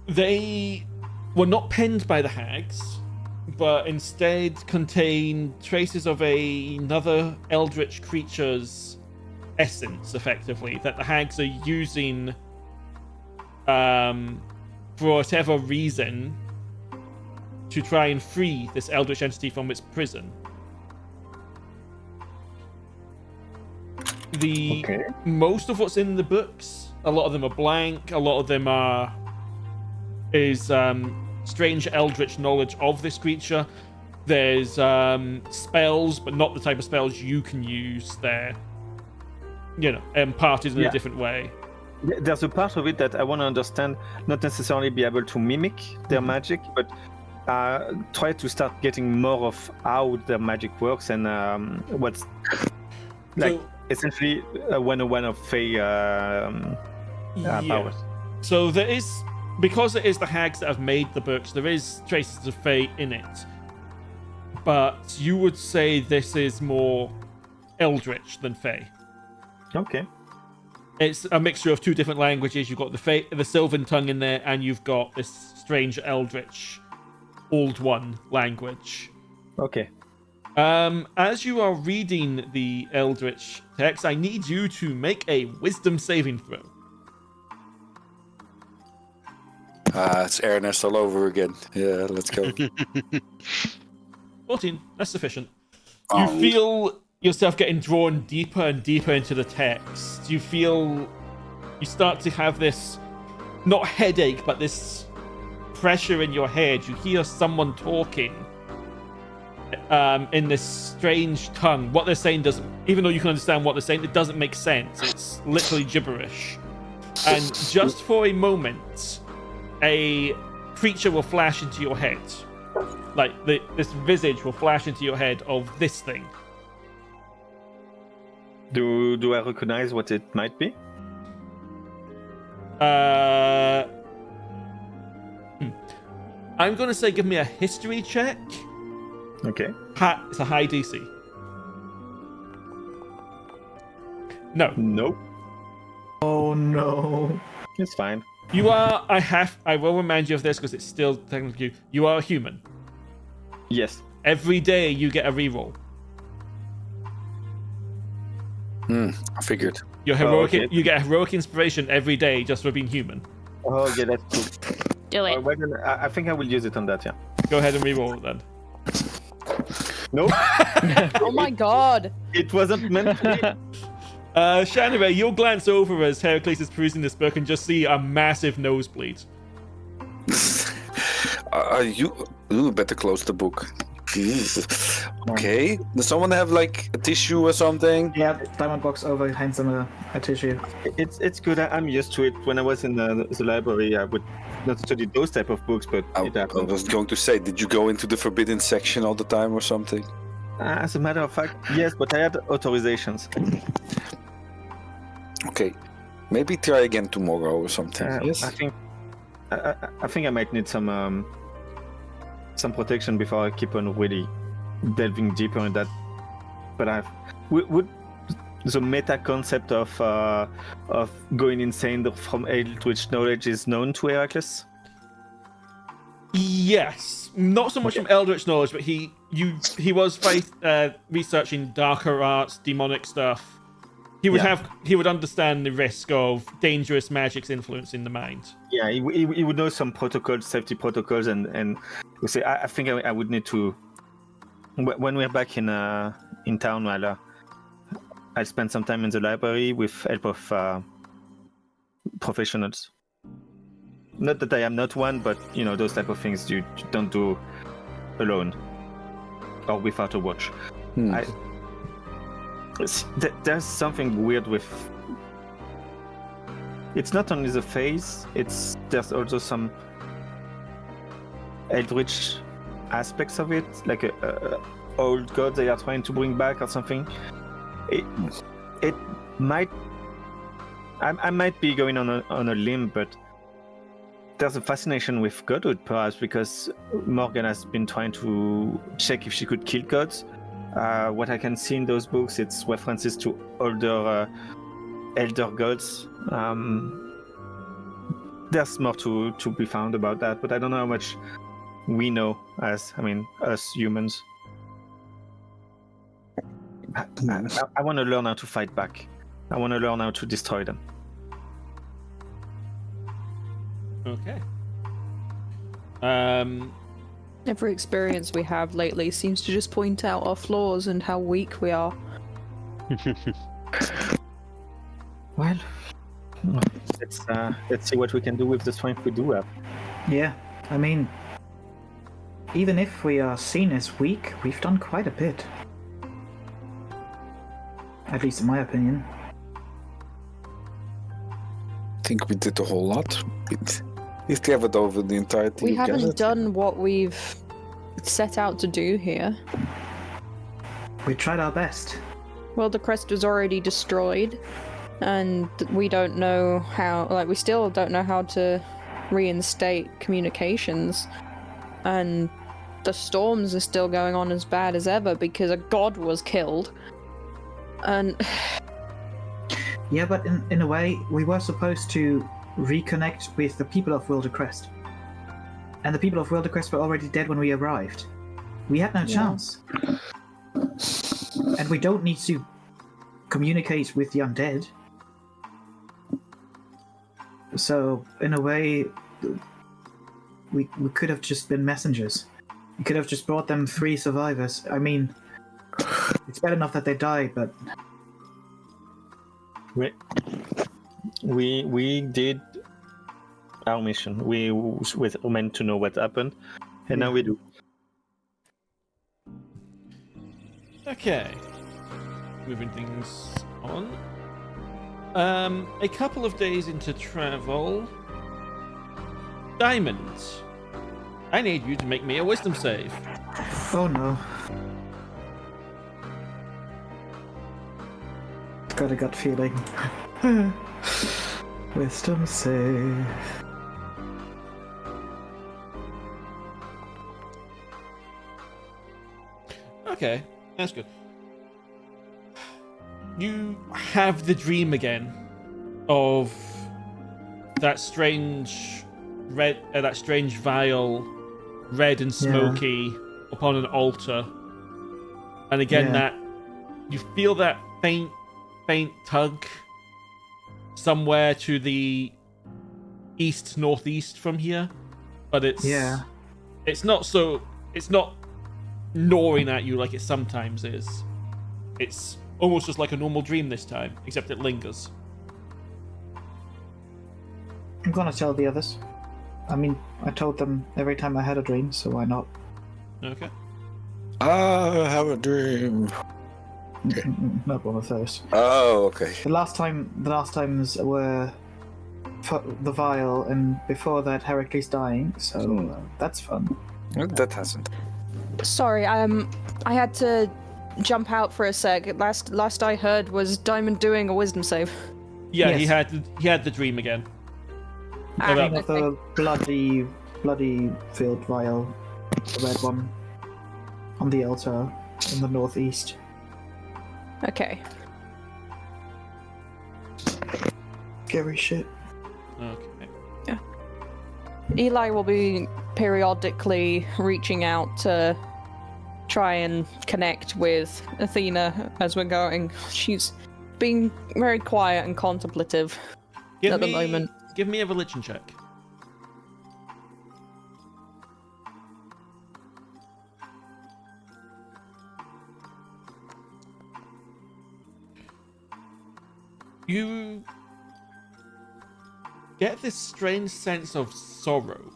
They were not penned by the hags, but instead contain traces of another eldritch creature's essence, effectively, that the hags are using for whatever reason to try and free this eldritch entity from its prison. Most of what's in the books, a lot of them are blank, a lot of them is strange eldritch knowledge of this creature. There's spells, but not the type of spells you can use. They're, imparted in a different way. There's a part of it that I want to understand, not necessarily be able to mimic their magic, but try to start getting more of how their magic works and what's essentially a 101 of Fae powers. So there is, because it is the hags that have made the books, there is traces of Fae in it. But you would say this is more eldritch than Fae. Okay. It's a mixture of two different languages. You've got the Sylvan tongue in there, and you've got this strange eldritch Old One language. Okay. As you are reading the eldritch text, I need you to make a wisdom saving throw. It's Ernest all over again. Yeah, let's go. 14, that's sufficient. You feel yourself getting drawn deeper and deeper into the text. You start to have this, not headache, but this pressure in your head. You hear someone talking in this strange tongue. What they're saying doesn't, even though you can understand what they're saying, it doesn't make sense. It's literally gibberish. And just for a moment, a creature will flash into your head. Like, this visage will flash into your head of this thing. Do I recognize what it might be? I'm going to say give me a history check. Okay. It's a high DC. No. Nope. Oh no. It's fine. You are, I will remind you of this because it's still technically you are a human. Yes. Every day you get a reroll. I figured. Your heroic, okay. You get a heroic inspiration every day just for being human. Oh, yeah, that's cool. Do it. I think I will use it on that, yeah. Go ahead and reroll it then. Nope. Oh my god. It wasn't meant to be. Shanarei, you'll glance over as Heracles is perusing this book and just see a massive nosebleed. You better close the book. Okay. Does someone have like a tissue or something? Yeah, Diamond Box over hands him a tissue. It's good. I'm used to it. When I was in the library, I would not study those type of books, but I it happened. was going to say, did you go into the forbidden section all the time or something? As a matter of fact, yes, but I had authorizations. Okay. Maybe try again tomorrow or something. Yes. I think I might need some protection before I keep on really delving deeper in that. But would the meta concept of going insane from eldritch knowledge is known to Heracles? Yes, not so much from eldritch knowledge, but he was researching darker arts, demonic stuff. He would understand the risk of dangerous magic's influence in the mind. Yeah, he would know some protocols, safety protocols, and we say I think I would need to when we're back in town. I'll spend some time in the library with help of professionals. Not that I am not one, but those type of things you don't do alone or without a watch. There's something weird with. It's not only the phase; there's also some eldritch aspects of it, like a old god they are trying to bring back or something. It might. I might be going on a limb, but there's a fascination with godhood, perhaps because Morgan has been trying to check if she could kill gods. What I can see in those books, it's references to older elder gods. There's more to be found about that, but I don't know how much we know us humans. I want to learn how to fight back. I want to learn how to destroy them. Okay. Every experience we have lately seems to just point out our flaws and how weak we are. Well, let's see what we can do with the strength we do have. Yeah, I mean, even if we are seen as weak, we've done quite a bit. At least in my opinion. I think we did a whole lot. We've covered over the entirety. We of haven't Gazette. done what we've set out to do here. We tried our best. Well, the crest was already destroyed, and we don't know how, we still don't know how to reinstate communications. And the storms are still going on as bad as ever because a god was killed. And Yeah, but in a way, we were supposed to reconnect with the people of Wildercrest. And the people of Wildercrest were already dead when we arrived. We had no chance. And we don't need to communicate with the undead. So, in a way, we could have just been messengers. We could have just brought them 3 survivors. I mean, it's bad enough that they died, but... We did our mission. We were meant to know what happened, and now we do. Okay. Moving things on. A couple of days into travel. Diamond. I need you to make me a wisdom save. Oh no. Got a gut feeling. Wisdom save. Okay, that's good. You have the dream again of that strange vial, red and smoky, upon an altar, and again that you feel that faint tug somewhere to the east-northeast from here, but it's not gnawing at you like it sometimes is. It's almost just like a normal dream this time, except it lingers. I'm gonna tell the others. I mean, I told them every time I had a dream, so why not? Okay. I have a dream. Okay. Not one of those. Oh, okay. The last times were the vial, and before that, Heracles dying. So that's fun. That hasn't. sorry, I had to jump out for a sec. Last I heard was Diamond doing a wisdom save. Yeah, Yes. he had the dream again. Dream of the bloody filled vial, the red one, on the altar in the northeast. Okay. Scary shit. Okay. Eli will be periodically reaching out to try and connect with Athena as we're going. She's being very quiet and contemplative at the moment. Give me a religion check. You get this strange sense of sorrow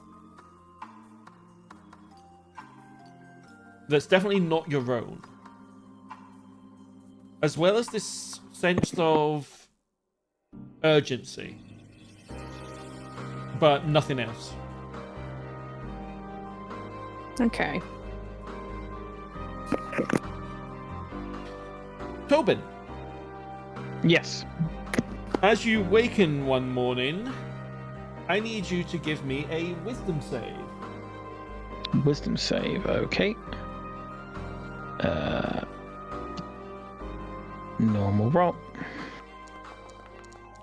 that's definitely not your own, as well as this sense of urgency, but nothing else. Okay. Toben, Yes. as you waken one morning, I need you to give me a wisdom save. Wisdom save. Okay. Normal roll.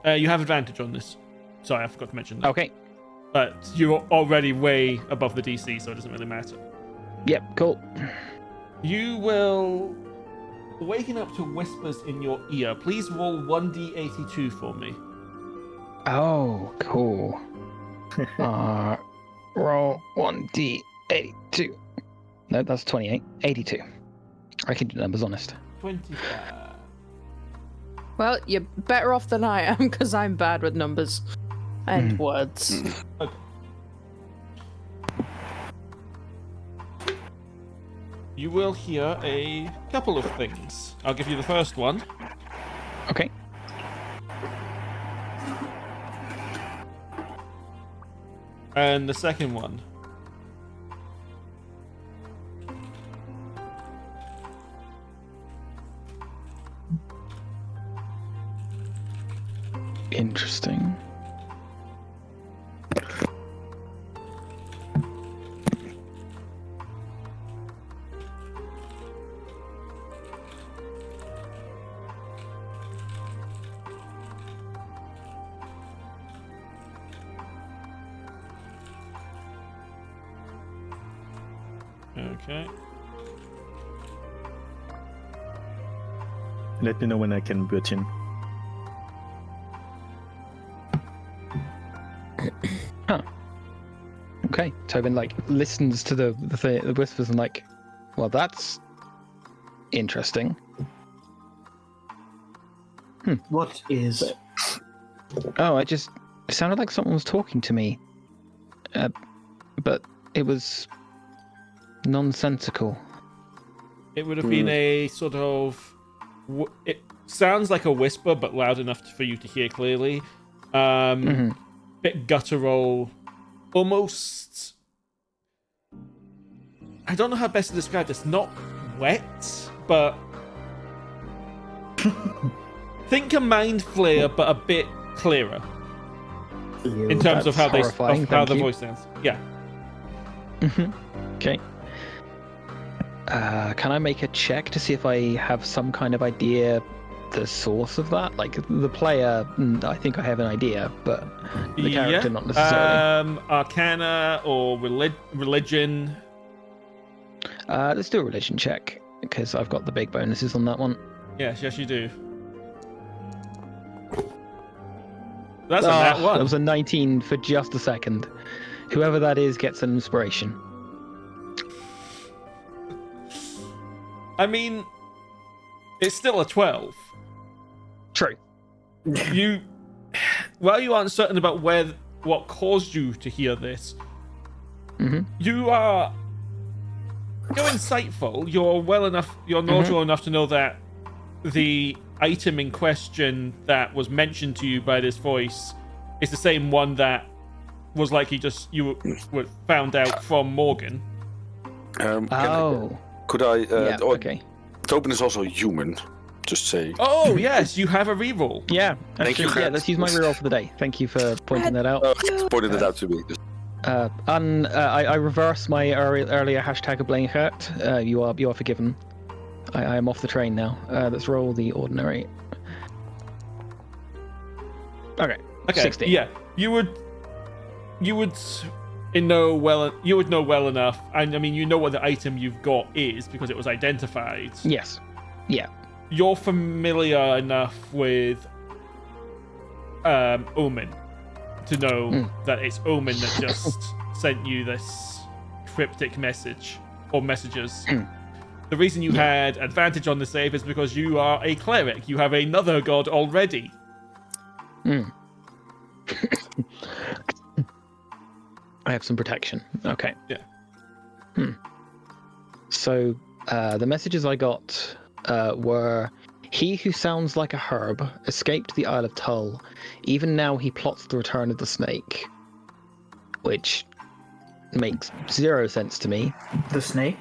You have advantage on this. Sorry, I forgot to mention that. Okay. But you're already way above the DC, so it doesn't really matter. Yep. Cool. You will waken up to whispers in your ear. Please roll 1d82 for me. Oh, cool. Roll 1d82. No, that's 28. 82. I can do numbers honest. 25. Well, you're better off than I am because I'm bad with numbers and words. Okay. You will hear a couple of things. I'll give you the first one. Okay. And the second one. Interesting. Okay. Let me know when I can butt in. Okay. Toben like listens to the whispers and like, well, that's interesting. What is? Oh, it sounded like someone was talking to me, but it was nonsensical. It would have been a sort of... It sounds like a whisper, but loud enough for you to hear clearly. Bit guttural. Almost... I don't know how best to describe this. Not wet, but... Think a mind flayer, but a bit clearer. In terms of how horrifying, how the thank you. voice sounds. Yeah. Okay. Can I make a check to see if I have some kind of idea the source of that? Like the player, I think I have an idea, but the character not necessarily. Arcana or religion. Let's do a religion check because I've got the big bonuses on that one. Yes, you do. That's a nat one. That was a 19 for just a second. Whoever that is gets an inspiration. I mean, it's still a 12. True. While you aren't certain about what caused you to hear this, you're insightful. You're knowledgeable enough to know that the item in question that was mentioned to you by this voice is the same one that was likely you were found out from Morgan. Could I? Okay. Toben is also human. Just saying. Oh yes, you have a reroll. Yeah. Thank you, Actually, let's use my reroll for the day. Thank you for pointing that out. Pointed it out to me. I reverse my earlier hashtag of blame hurt. You are forgiven. I am off the train now. Let's roll the ordinary. Okay. 16. Yeah, you would know well enough. And I mean, you know what the item you've got is because it was identified. Yes. Yeah. You're familiar enough with Omen to know that it's Omen that just sent you this cryptic message or messages. The reason you had advantage on the save is because you are a cleric. You have another god already. I have some protection. Okay. Yeah. So the messages I got were, he who sounds like a herb escaped the Isle of Tull. Even now he plots the return of the snake. Which makes 0 sense to me. The snake?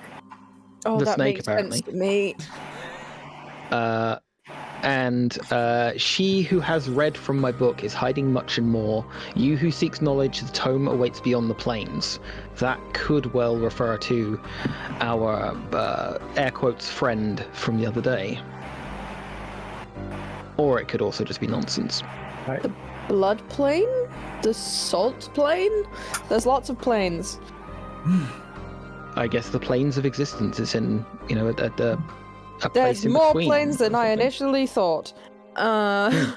Oh, The that snake, makes apparently. sense to me. And she who has read from my book is hiding much and more. You who seeks knowledge, the tome awaits beyond the plains. That could well refer to our air quotes friend from the other day. Or it could also just be nonsense. Blood plane? The salt plane? There's lots of planes. I guess the planes of existence is in, at the. A There's place in more between planes than or I something. initially thought. And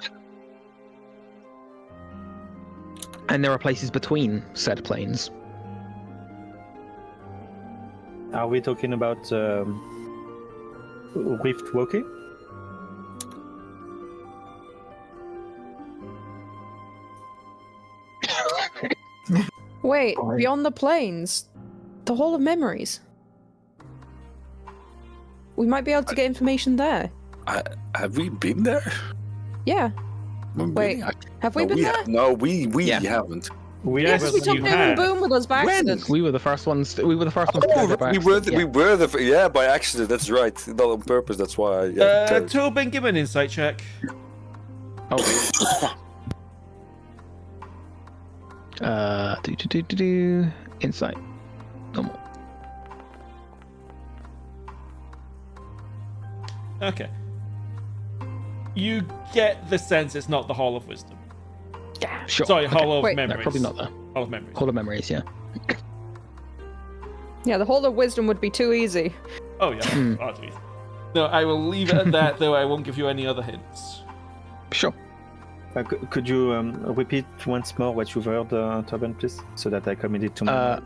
there are places between said planes. Are we talking about rift walking? Wait, beyond the planes? The Hall of Memories? We might be able to get information there. Have we been there? Yeah. Really? Wait, have we been there? No, we Yeah. haven't. Yes, Yes, we you jumped in have. and boom with us by When? accident. We were the first ones. We were the first ones. to Oh, go by we were accident, by accident. That's right, not on purpose. That's why. Yeah, Toben, give me an insight check. Oh. Insight. Normal. Okay. You get the sense it's not the Hall of Wisdom. Sure. Sorry, okay. Hall of Wait. No, Memories. probably not there. Hall of Memories. Hall of Memories, yeah. Yeah, the Hall of Wisdom would be too easy. Oh, yeah. Oh, geez. No, I will leave it at that, though I won't give you any other hints. Sure. Could you repeat once more what you've heard, Toben, please, so that I commit it to my.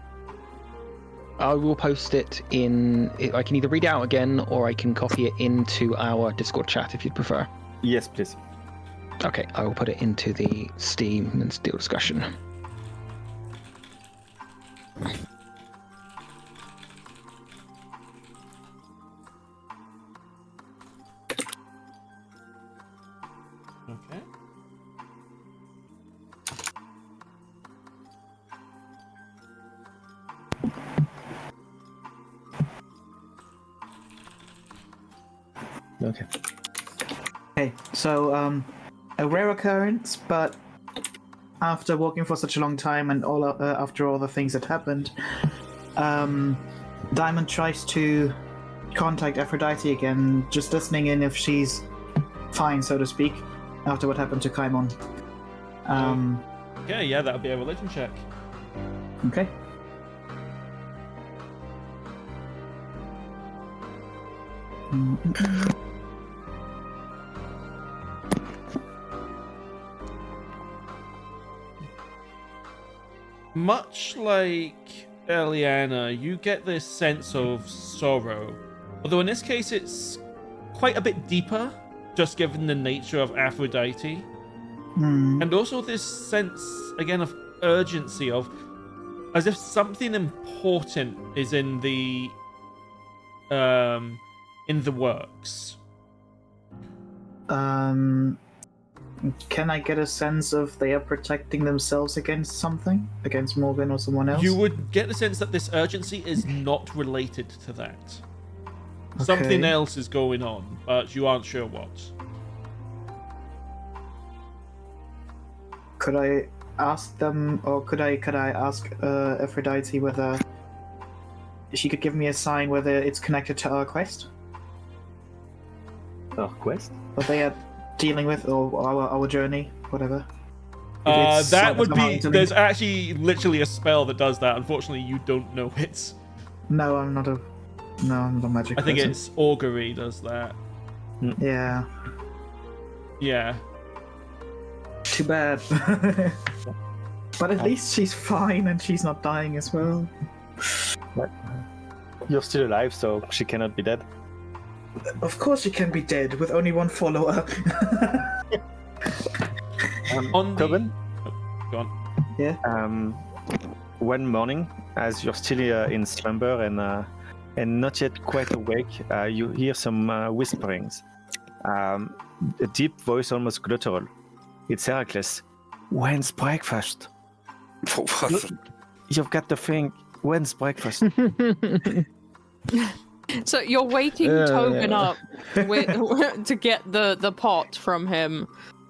I will post it in. I can either read it out again, or I can copy it into our Discord chat if you'd prefer. Yes, please. Okay, I will put it into the Steam and Steel discussion. Okay. Okay. Okay, so a rare occurrence, but after walking for such a long time and after all the things that happened, Diamond tries to contact Aphrodite again, just listening in if she's fine, so to speak, after what happened to Kaimon. Okay, yeah, that'll be a religion check. Okay. Much like Eliana, you get this sense of sorrow. Although in this case it's quite a bit deeper, just given the nature of Aphrodite. And also this sense, again, of urgency, of as if something important is in the works. Can I get a sense of they are protecting themselves against something? Against Morgan or someone else? You would get the sense that this urgency is not related to that. Something Okay. else is going on, but you aren't sure what. Could I ask them, or could I ask Aphrodite whether she could give me a sign whether it's connected to our quest? Our quest? What they are dealing with, or our journey, whatever. If it's That sort would of be. something- There's actually literally a spell that does that. Unfortunately, you don't know it. No, I'm not a magic I think person. it's augury does that. Yeah. Yeah. Too bad. But at least she's fine and she's not dying as well. You're still alive, so she cannot be dead. Of course she can be dead with only one follower. On the... Toben? Oh, go on. One morning, as you're still in slumber and not yet quite awake, you hear some whisperings. A deep voice, almost guttural. It's Heracles. When's breakfast? What? You've got to think. When's breakfast? So you're waking Toben up to get the pot from him,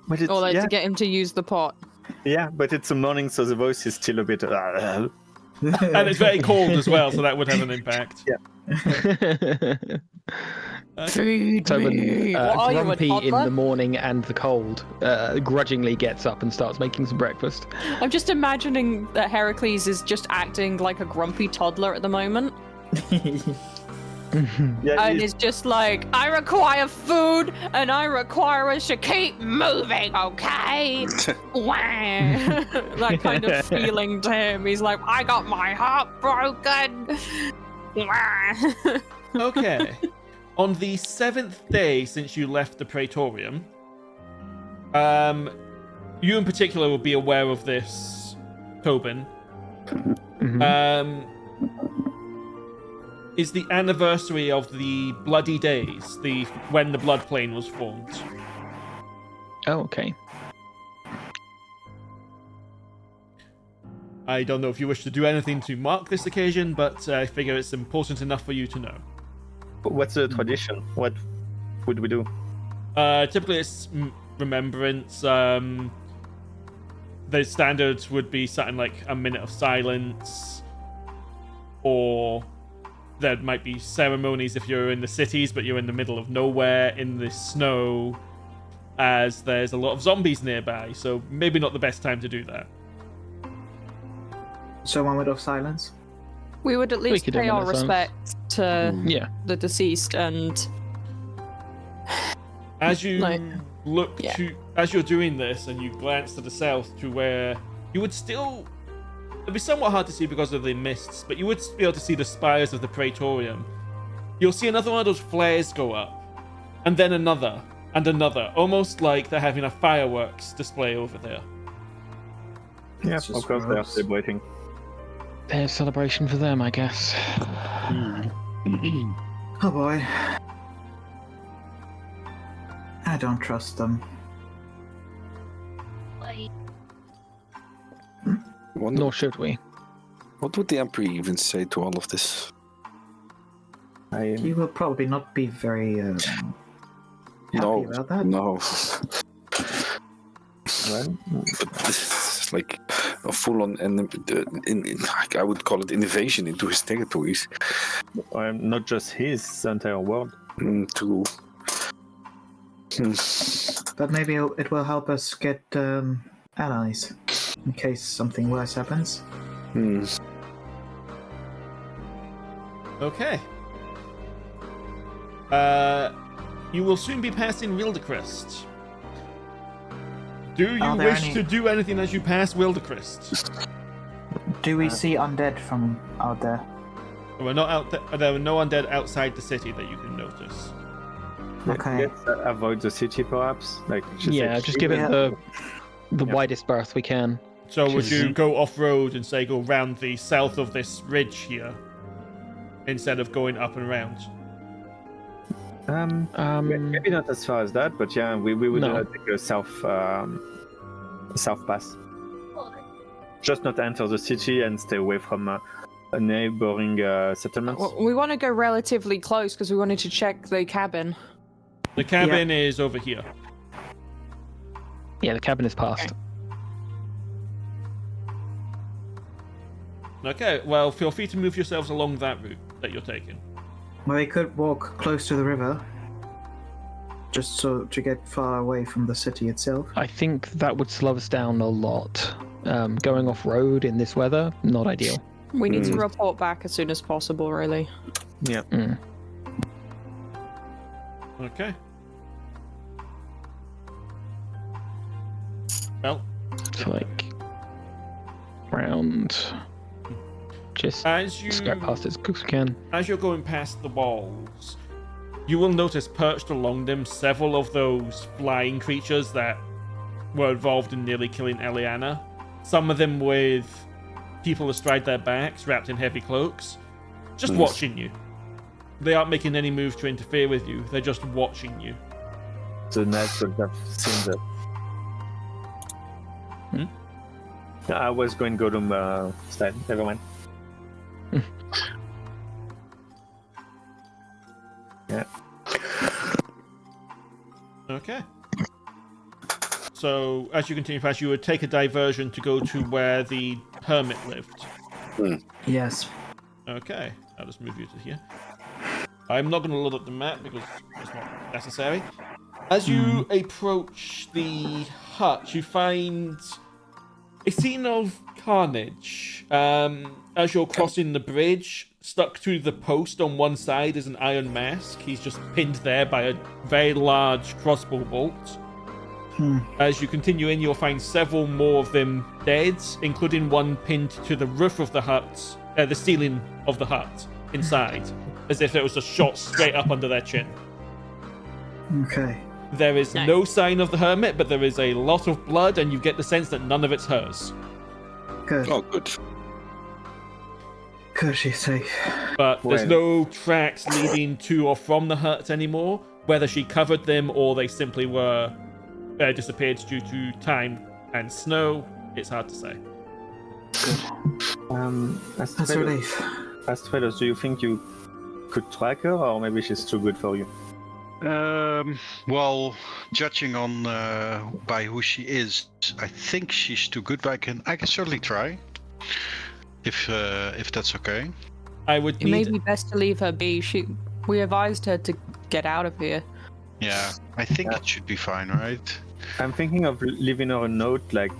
But it's, or like to get him to use the pot. Yeah, but it's a morning, so the voice is still a bit. And it's very cold as well, so that would have an impact. Toben, What are you, a grumpy in toddler? the morning and the cold, grudgingly gets up and starts making some breakfast. I'm just imagining that Heracles is just acting like a grumpy toddler at the moment. Yeah, And it's just like, I require food and I require us to keep moving, okay? Wah. That kind of feeling to him. He's like, I got my heart broken. Wah. Okay. On the 7th day since you left the Praetorium, you in particular will be aware of this, Toben. Is the anniversary of the Bloody Days, when the Blood Plane was formed. Oh, okay. I don't know if you wish to do anything to mark this occasion, but I figure it's important enough for you to know. what's the tradition? What would we do? Typically it's remembrance. The standards would be something like a minute of silence, or there might be ceremonies if you're in the cities, but you're in the middle of nowhere in the snow, as there's a lot of zombies nearby, so maybe not the best time to do that. So 1 minute of silence. We would at least could do pay a our minute of respect to Yeah. the deceased and As you Like, look yeah. to, as you're doing this, and you glance to the south to where you would still, it'd be somewhat hard to see because of the mists, but you would be able to see the spires of the Praetorium. You'll see another one of those flares go up, and then another, and another, almost like they're having a fireworks display over there. Yeah, That's of just course they are gross. celebrating. There's celebration for them, I guess. Oh boy. I don't trust them. Wonder, Nor should we. what would the Emperor even say to all of this? He will probably not be very happy No, about that. no. Well, But this is like a full-on, I would call it invasion into his territories. not just his, the entire world. To But maybe it will help us get allies in case something worse happens. Okay. You will soon be passing Wildecrest. Do you Are there wish any- to do anything as you pass Wildecrest? Do we see undead from out there? We're not out there are no undead outside the city that you can notice. Okay. Let's avoid the city, perhaps. Like, Just give it Yeah. the widest berth we can. So would Which is- you go off-road and say go round the south of this ridge here, instead of going up and round? Maybe not as far as that, but yeah, we would No. take a south pass. Just not enter the city and stay away from neighboring settlements. Well, we want to go relatively close because we wanted to check the cabin. The cabin is over here. Yeah, the cabin is past. Okay, well, feel free to move yourselves along that route that you're taking. Well, we could walk close to the river, just so to get far away from the city itself. I think that would slow us down a lot. Going off road in this weather, not ideal. We need to report back as soon as possible, really. Yeah. Okay. Well, So like round, just as you skirt past as quick as we can. as you're going past the walls, you will notice perched along them several of those flying creatures that were involved in nearly killing Eliana. Some of them with people astride their backs, wrapped in heavy cloaks, just watching you. They aren't making any moves to interfere with you. They're just watching you. The knights would have seen that. I was going to go to style. Never mind. Yeah. Okay. So, as you continue past, you would take a diversion to go to where the hermit lived. Yes. Okay, I'll just move you to here. I'm not going to load up the map because it's not necessary. As you approach the hut, you find a scene of carnage. As you're crossing the bridge, stuck to the post on one side is an iron mask. He's just pinned there by a very large crossbow bolt. As you continue in, you'll find several more of them dead, including one pinned to the roof of the hut, the ceiling of the hut, inside, as if it was just shot straight up under their chin. Okay. There is no sign of the hermit, but there is a lot of blood, and you get the sense that none of it's hers. Good. Oh, good. Good, she's safe. But there's no tracks leading to or from the hut anymore. Whether she covered them or they simply were disappeared due to time and snow, it's hard to say. That's a relief. Astraelos, do you think you could track her, or maybe she's too good for you? Well, judging on by who she is, I think she's too good. But I can certainly try, if that's okay. I would It may be best to leave her be. We advised her to get out of here. Yeah, I think it should be fine, right? I'm thinking of leaving her a note like,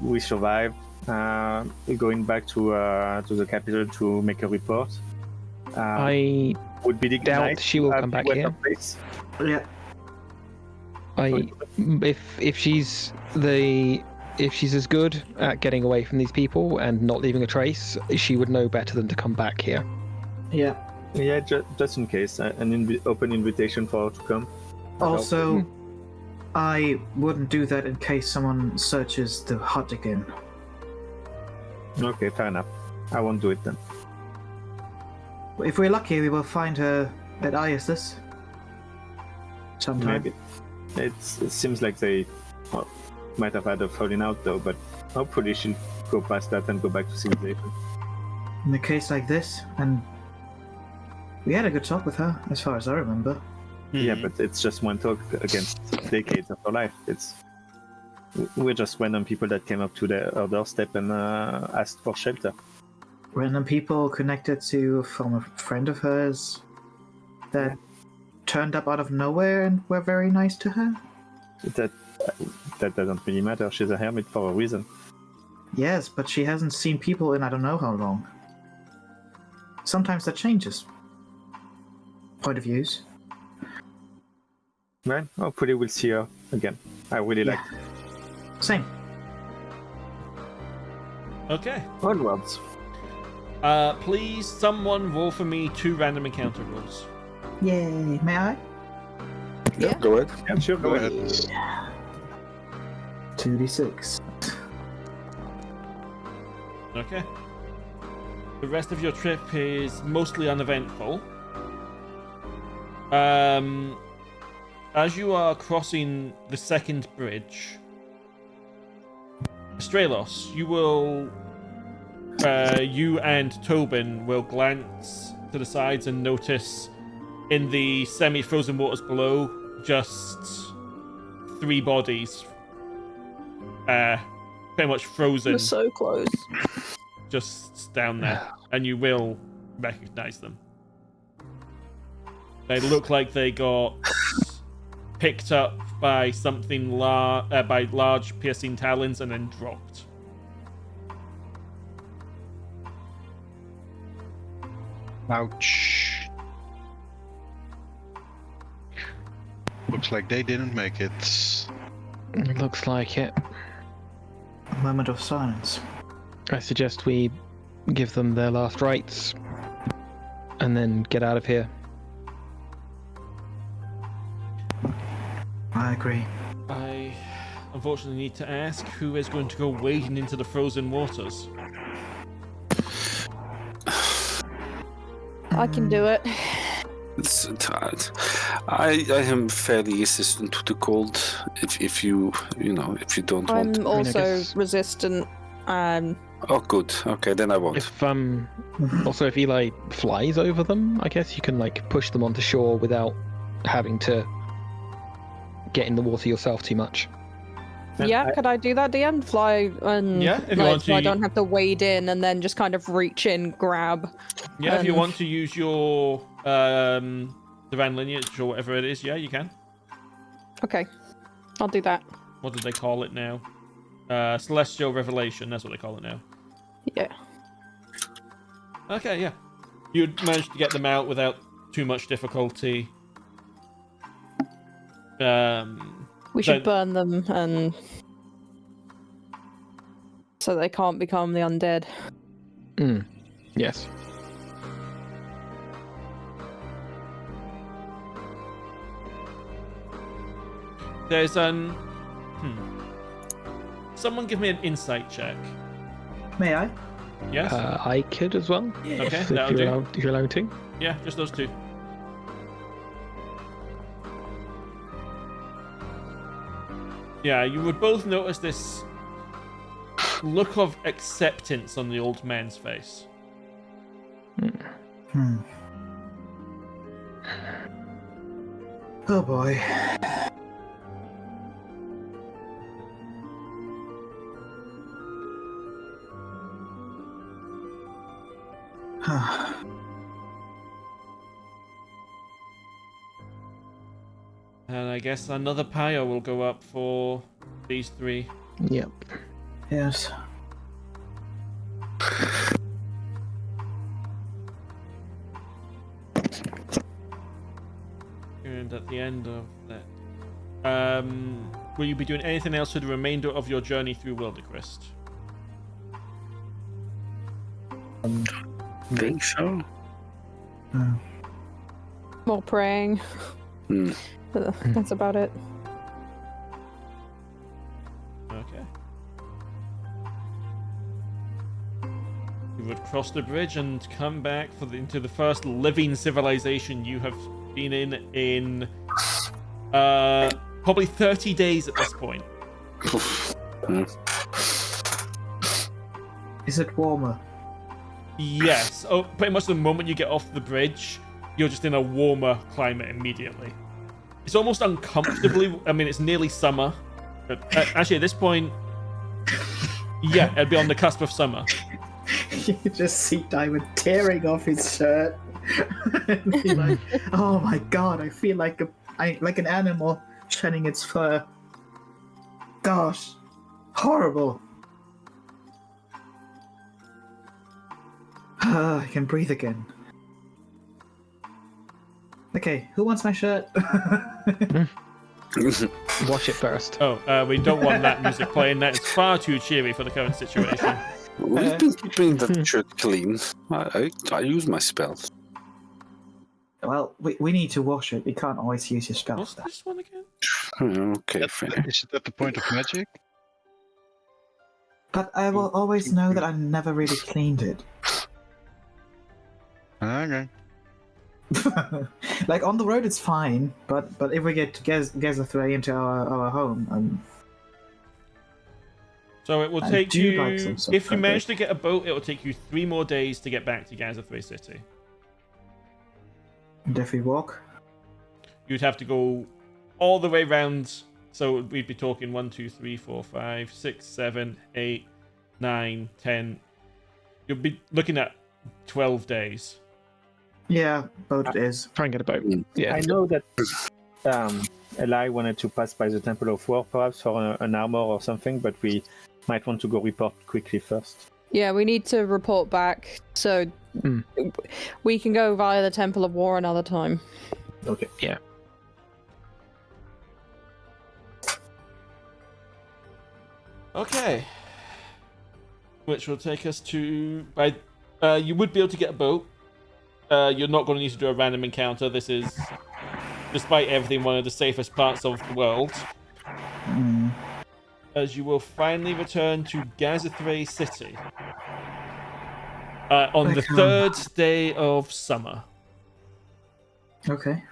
"We survived. Going back to the capital to make a report." I would be doubt nice she will to come back be at here. her place. Yeah. If she's as good at getting away from these people and not leaving a trace, she would know better than to come back here. Yeah. Yeah, just in case, an open invitation for her to come. Also, I wouldn't do that in case someone searches the hut again. Okay, fair enough. I won't do it then. If we're lucky, we will find her at Isis sometime. Maybe. It seems like they might have had a falling out though, but hopefully she'll go past that and go back to civilization. In a case like this, and we had a good talk with her, as far as I remember. Yeah, but it's just one talk against decades of her life. We're just random people that came up to her doorstep and asked for shelter. Random people connected to a former friend of hers that turned up out of nowhere and were very nice to her. That doesn't really matter. She's a hermit for a reason. Yes, but she hasn't seen people in I don't know how long. Sometimes that changes. Point of views. Well, hopefully we'll see her again. I really like her. Same. Okay. Onwards. Please, someone roll for me 2 random encounter rolls. Yay. May I? Yeah, go ahead. Yeah, sure, Go ahead. 2d6. Okay. The rest of your trip is mostly uneventful. As you are crossing the second bridge, Astraelos, you and Toben will glance to the sides and notice in the semi-frozen waters below just 3 bodies, pretty much frozen. We're so close. Just down there, and you will recognize them. They look like they got picked up by something by large piercing talons and then dropped. Ouch. Looks like they didn't make it. It looks like it. A moment of silence. I suggest we give them their last rites and then get out of here. I agree. I unfortunately need to ask who is going to go wading into the frozen waters. I can do it. It's hard. I am fairly resistant to the cold. If you don't want. I'm also guess- resistant. Oh, good. Okay, then I won't. If also if Eli flies over them, I guess you can like push them onto shore without having to get in the water yourself too much. Yeah, could I do that, DM? Fly and Yeah, if you like, want so I to- don't have to wade in and then just kind of reach in, grab. Yeah, if you Um, want to use your divine lineage or whatever it is, yeah, you can. Okay, I'll do that. What do they call it now? Celestial Revelation, that's what they call it now. Yeah. Okay, yeah. You managed to get them out without too much difficulty. We should Then- burn them and so they can't become the undead. Yes. There's Someone give me an insight check. May I? Yes? I could as well. Okay, If that'll you're, do. if you're allowed to. Yeah, just those two. Yeah, you would both notice this look of acceptance on the old man's face. Oh boy. And I guess another pyre will go up for these three. Yep. Yes. And at the end of that, will you be doing anything else for the remainder of your journey through Wildercrest? Think so. More praying. Hmm. That's about it. Okay. You would cross the bridge and come back into the first living civilization you have been in probably 30 days at this point. Is it warmer? Yes. Oh, pretty much the moment you get off the bridge, you're just in a warmer climate immediately. It's almost uncomfortably. I mean, it's nearly summer. But actually, at this point, yeah, it'd be on the cusp of summer. You just see Diamond tearing off his shirt. And be like, oh my god, I feel like like an animal shedding its fur. Gosh, horrible. I can breathe again. Okay, who wants my shirt? Wash it first. Oh, we don't want that music playing. That is far too cheery for the current situation. We've been keeping that shirt clean. I use my spells. Well, we need to wash it. We can't always use your spell What's stuff. this one again? Okay, fair. Is it at the point of magic? But I will always know that I never really cleaned it. Okay. Like on the road, it's fine, but if we get to Gezathrei into our home, So it will I take do you, like some stuff if you like manage this. to get a boat, it will take you 3 more days to get back to Gezathrei City. and if we walk, You'd have to go all the way round. So we'd be talking 1, 2, 3, 4, 5, 6, 7, 8, 9, 10. You'll be looking at 12 days. yeah, boat it is. Try and get a boat. Yeah. I know that Eli wanted to pass by the Temple of War, perhaps for an armor or something, but we might want to go report quickly first. Yeah, we need to report back so we can go via the Temple of War another time. Okay. Yeah. Okay. Which will take us to... you would be able to get a boat. You're not going to need to do a random encounter. This is, despite everything, one of the safest parts of the world. as you will finally return to Gazathray City on the third day of summer. Okay.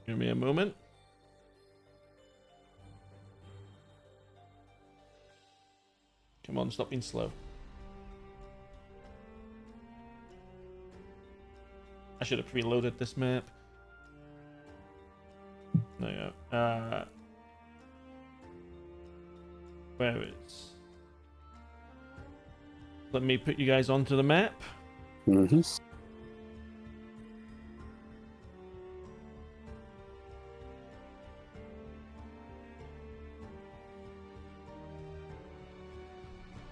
Give me a moment. Come on, stop being slow. I should have preloaded this map. There you go. Where is? Let me put you guys onto the map. Mm-hmm.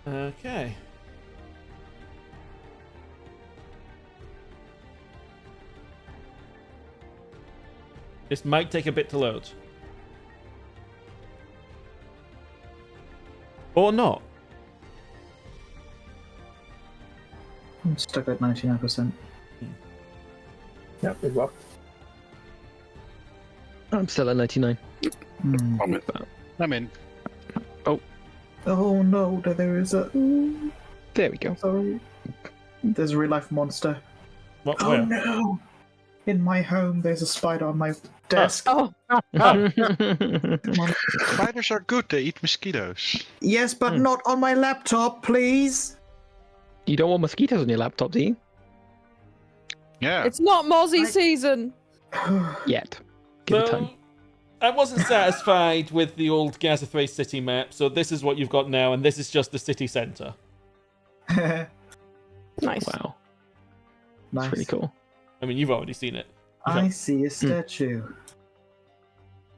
Okay. This might take a bit to load. Or not. I'm stuck at 99%. Yeah, it worked. I'm still at 99. I'm in. Oh no, there is a... There we go. Sorry. There's a real life monster. What? Oh Where? no! In my home, there's a spider on my desk. Oh, Come on. Spiders are good, they eat mosquitoes. Yes, but not on my laptop, please. You don't want mosquitoes on your laptop, do you? Yeah. it's not Mozzie season. Yet. Give it time. I wasn't satisfied with the old Gazathray City map, so this is what you've got now, and this is just the city centre. Nice. Wow. Nice. That's really cool. I mean, you've already seen it. I see a statue.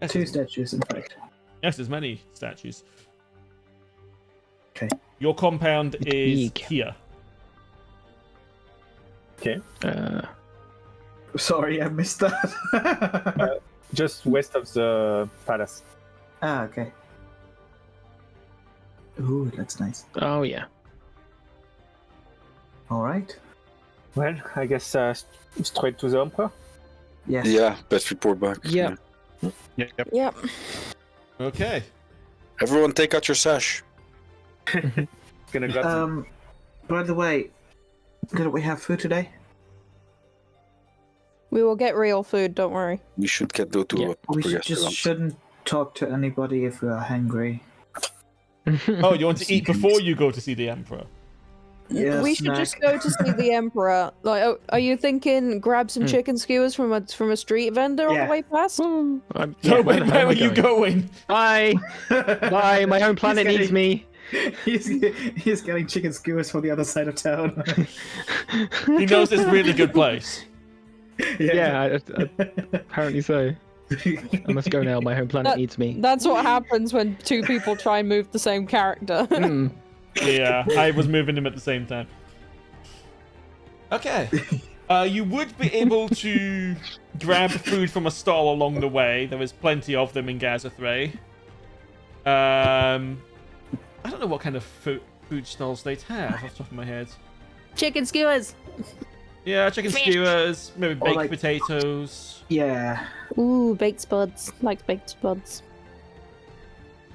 Yes, Two there's- statues, in fact. Yes, there's many statues. Okay. Your compound is big. here. Okay. Sorry, I missed that. Just west of the palace. Okay. Ooh, that's nice. Oh, yeah. Alright. Well, I guess straight to the Emperor. Yes. Yeah, best report back. Yeah. Yep. Yep. Okay. Everyone take out your sash. Gonna go. By the way, did we have food today? We will get real food, don't worry. We should go to Yeah. a We proper just restaurant. shouldn't talk to anybody if we are hungry. Oh, you want to eat before you go to see the Emperor? Yeah, We should snack. just go to see the Emperor. Like, are you thinking grab some chicken skewers from a street vendor on Yeah. the way past? I'm, No, where the hell where am are I you going? Bye! Bye! My home planet getting- needs me! He's getting chicken skewers from the other side of town. He knows this really good place. Yeah, apparently so. I must go now. My home planet That- needs me. That's what happens when two people try and move the same character. Hmm. Yeah, I was moving him at the same time. Okay. You would be able to grab food from a stall along the way. There is plenty of them in Gazathray. I don't know what kind of food stalls they'd have off the top of my head. Chicken skewers. Yeah, chicken skewers, maybe baked like- potatoes. Yeah. Ooh, baked spuds. Like baked spuds.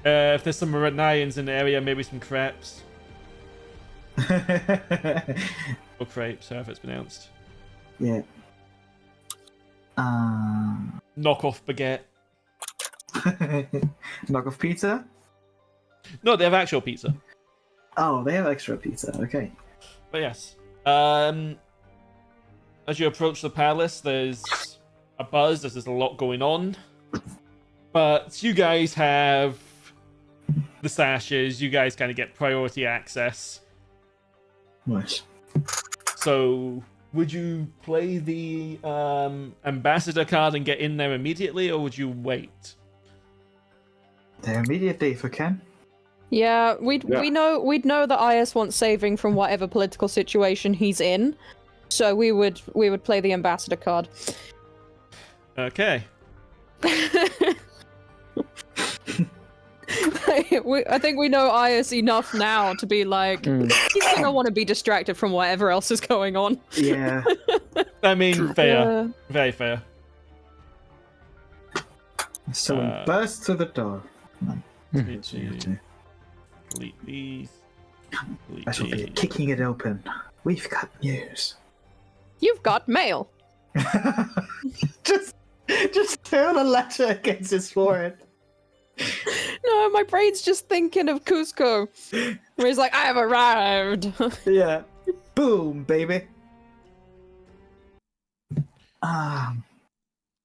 If there's some Maranians in the area, maybe some crepes. Or crepes, however it's pronounced. Yeah. Knockoff baguette. Knockoff pizza? No, they have actual pizza. Oh, they have extra pizza. Okay. But yes. As you approach the palace, there's a buzz, there's a lot going on. But you guys have the sashes, you guys kind of get priority access. Nice. So, would you play the ambassador card and get in there immediately, or would you wait? There immediately if we can. Yeah, we'd know that IS wants saving from whatever political situation he's in, so we would play the ambassador card. Okay. I think we know IS enough now to be like, he's gonna want to be distracted from whatever else is going on. Yeah. I mean, fair. Yeah. Very fair. So we burst through the door. Need to delete these. Delete I shall be these. kicking it open. We've got news. You've got mail. just turn a letter against his forehead. No, my brain's just thinking of Cusco. Where he's like, I've arrived. Yeah. Boom, baby.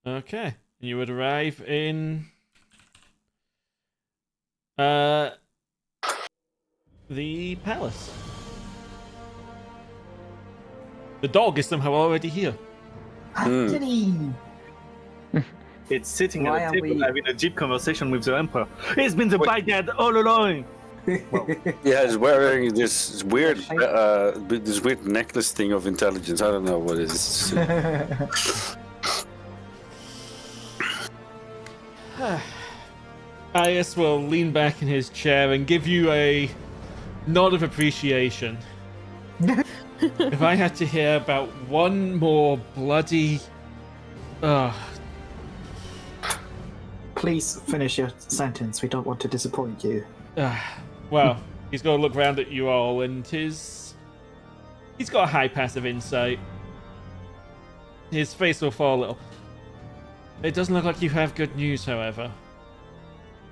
Okay. You would arrive in the palace. The dog is somehow already here. Anthony! It's sitting Why at are the table we- having a deep conversation with the Emperor. He's been the Baghdad all along! Yeah, he's wearing this weird necklace thing of intelligence. I don't know what it is. Ias will lean back in his chair and give you a nod of appreciation. If I had to hear about one more bloody... Please finish your sentence. We don't want to disappoint you. Well, he's going to look round at you all, and he's got a high passive insight. His face will fall a little. It doesn't look like you have good news, however.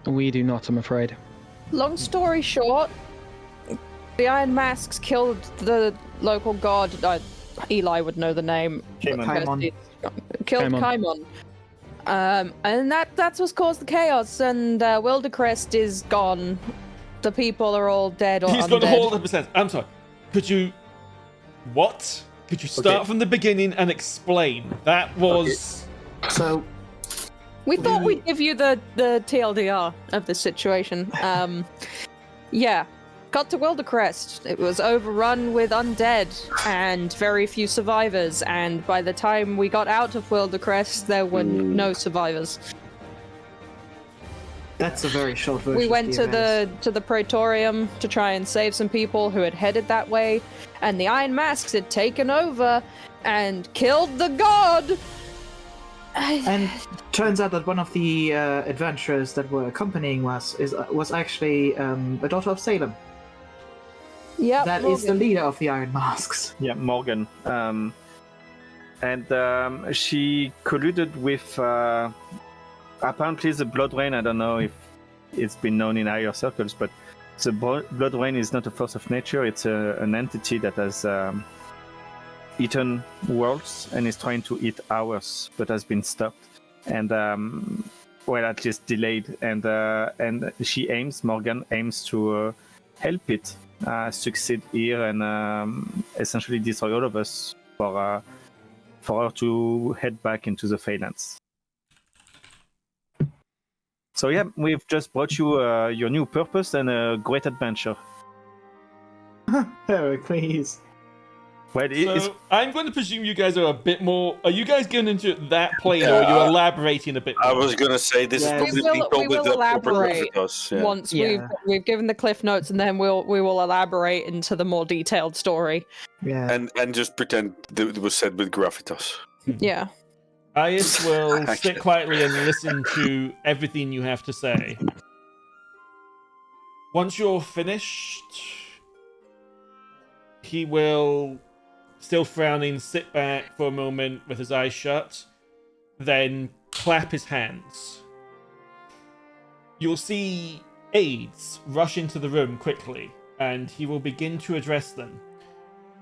We do not, I'm afraid. Long story short, the Iron Masks killed the local god. Eli would know the name. Kaimon. Killed Kaimon. Kaimon. And that's what's caused the chaos. And Wildercrest is gone. The people are all dead or He's undead. going to hold up his hands. I'm sorry. Could you... What? Could you start from the beginning and explain? That was... So, We thought we'd give you the TLDR of the situation. Yeah. Got to Wildercrest. It was overrun with undead and very few survivors. And by the time we got out of Wildercrest, there were no survivors. that's a very short version. We of went to events. the Praetorium to try and save some people who had headed that way, and the Iron Masks had taken over and killed the god. And turns out that one of the adventurers that were accompanying us was actually a daughter of Salem. Yep, That is the leader of the Iron Masks. Yeah, Morgan. And she colluded with apparently the Blood Rain. I don't know if it's been known in higher circles, but the Blood Rain is not a force of nature. It's an entity that has eaten worlds and is trying to eat ours, but has been stopped and well, at least delayed. And Morgan aims to help it succeed here and essentially destroy all of us for her to head back into the Phalanx. So yeah, we've just brought you your new purpose and a great adventure. Heracles. Well, it's So, I'm going to presume you guys are a bit more... Are you guys going into that plane, or are you elaborating a bit more? I was gonna say this Yeah. is probably We being will- told we with will the proper elaborate gravitas, yeah. Once Yeah. we've given the cliff notes, and then we will elaborate into the more detailed story. Yeah. And just pretend that it was said with gravitas. Yeah. Ias will Actually. sit quietly and listen to everything you have to say. Once you're finished, he will, still frowning, sit back for a moment with his eyes shut, then clap his hands. You'll see aides rush into the room quickly, and he will begin to address them.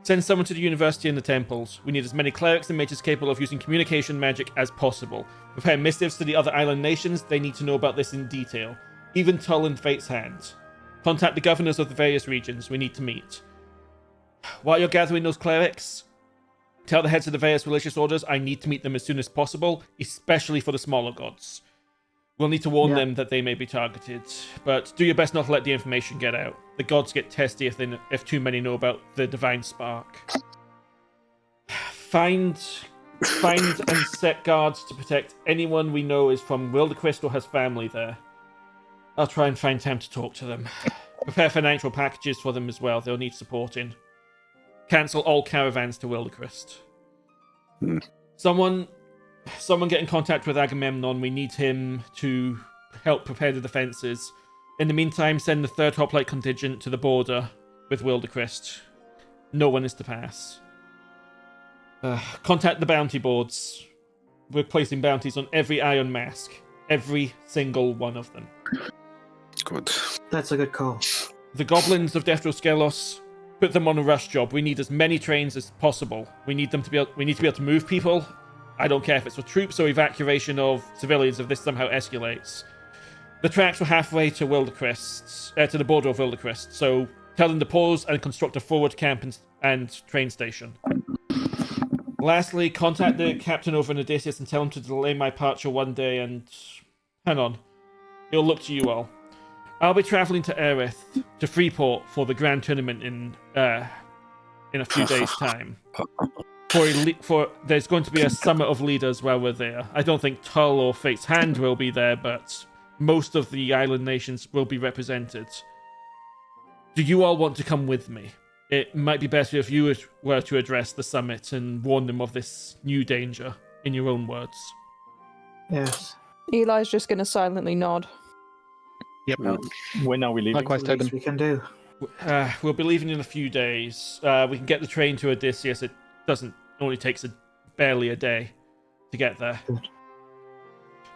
Send someone to the university and the temples. We need as many clerics and mages capable of using communication magic as possible. Prepare missives to the other island nations. They need to know about this in detail. Even Tull and Fate's Hands. Contact the governors of the various regions. We need to meet. While you're gathering those clerics, tell the heads of the various religious orders I need to meet them as soon as possible, especially for the smaller gods. We'll need to warn them that they may be targeted, but do your best not to let the information get out. The gods get testy if too many know about the divine spark. Find and set guards to protect anyone we know is from Wildercrest or has family there. I'll try and find time to talk to them. Prepare financial packages for them as well. They'll need supporting. Cancel all caravans to Wildercrest. Someone get in contact with Agamemnon. We need him to help prepare the defenses. In the meantime, send the 3rd Hoplite contingent to the border with Wildercrest. No one is to pass. Contact the bounty boards. We're placing bounties on every Iron Mask. Every single one of them. Good. That's a good call. The goblins of Astraelos, put them on a rush job. We need as many trains as possible. We need to be able to move people. I don't care if it's for troops or evacuation of civilians if this somehow escalates. The tracks were halfway to to the border of Wildercrest, so tell them to pause and construct a forward camp and train station. Lastly, contact the captain over in Odysseus and tell him to delay my departure one day and... Hang on. He'll look to you all. I'll be travelling to Aerith, to Freeport, for the Grand Tournament in a few days' time. There's going to be a summit of leaders while we're there. I don't think Tull or Fate's Hand will be there, but most of the island nations will be represented. Do you all want to come with me? It might be better if you were to address the summit and warn them of this new danger, in your own words. Yes. Eli's just going to silently nod. Yep. When are we leaving? Likewise, That's the least Toben. we can do. We'll be leaving in a few days. We can get the train to Odysseus. It only takes barely a day to get there. Good.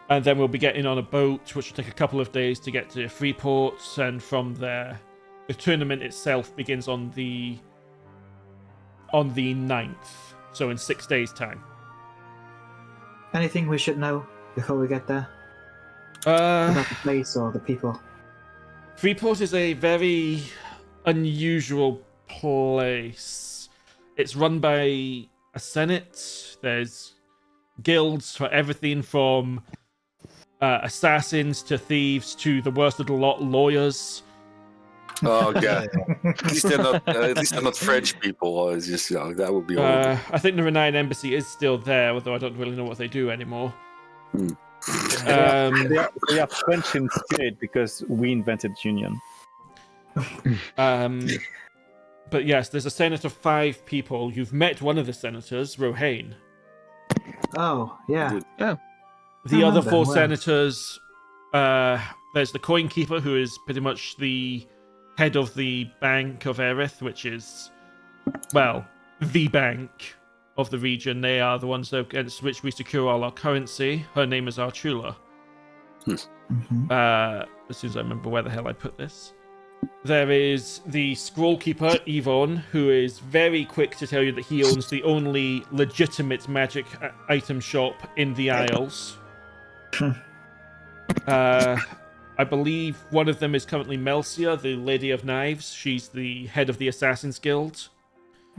And then we'll be getting on a boat, which will take a couple of days to get to Freeport, and from there, the tournament itself begins on the 9th, so in 6 days' time. Anything we should know before we get there? Uh, About the place or the people? Freeport is a very unusual place. It's run by a senate. There's guilds for everything from assassins to thieves to the worst of the lot, lawyers. Oh god. At least they're not French people. It's just that would be horrible. I think the Renaian embassy is still there, although I don't really know what they do anymore. They are French in spirit because we invented union. But yes, there's a senate of 5 people. You've met one of the senators, Rohain. Oh, yeah. The other 4 well. senators, there's the coin keeper, who is pretty much the head of the Bank of Aerith, which is, well, the bank of the region. They are the ones against which we secure all our currency. Her name is Archula. Mm-hmm. As soon as I remember where the hell I put this. There is the scroll keeper, Yvonne, who is very quick to tell you that he owns the only legitimate magic item shop in the Isles. I believe one of them is currently Melcia, the Lady of Knives. She's the head of the Assassin's Guild.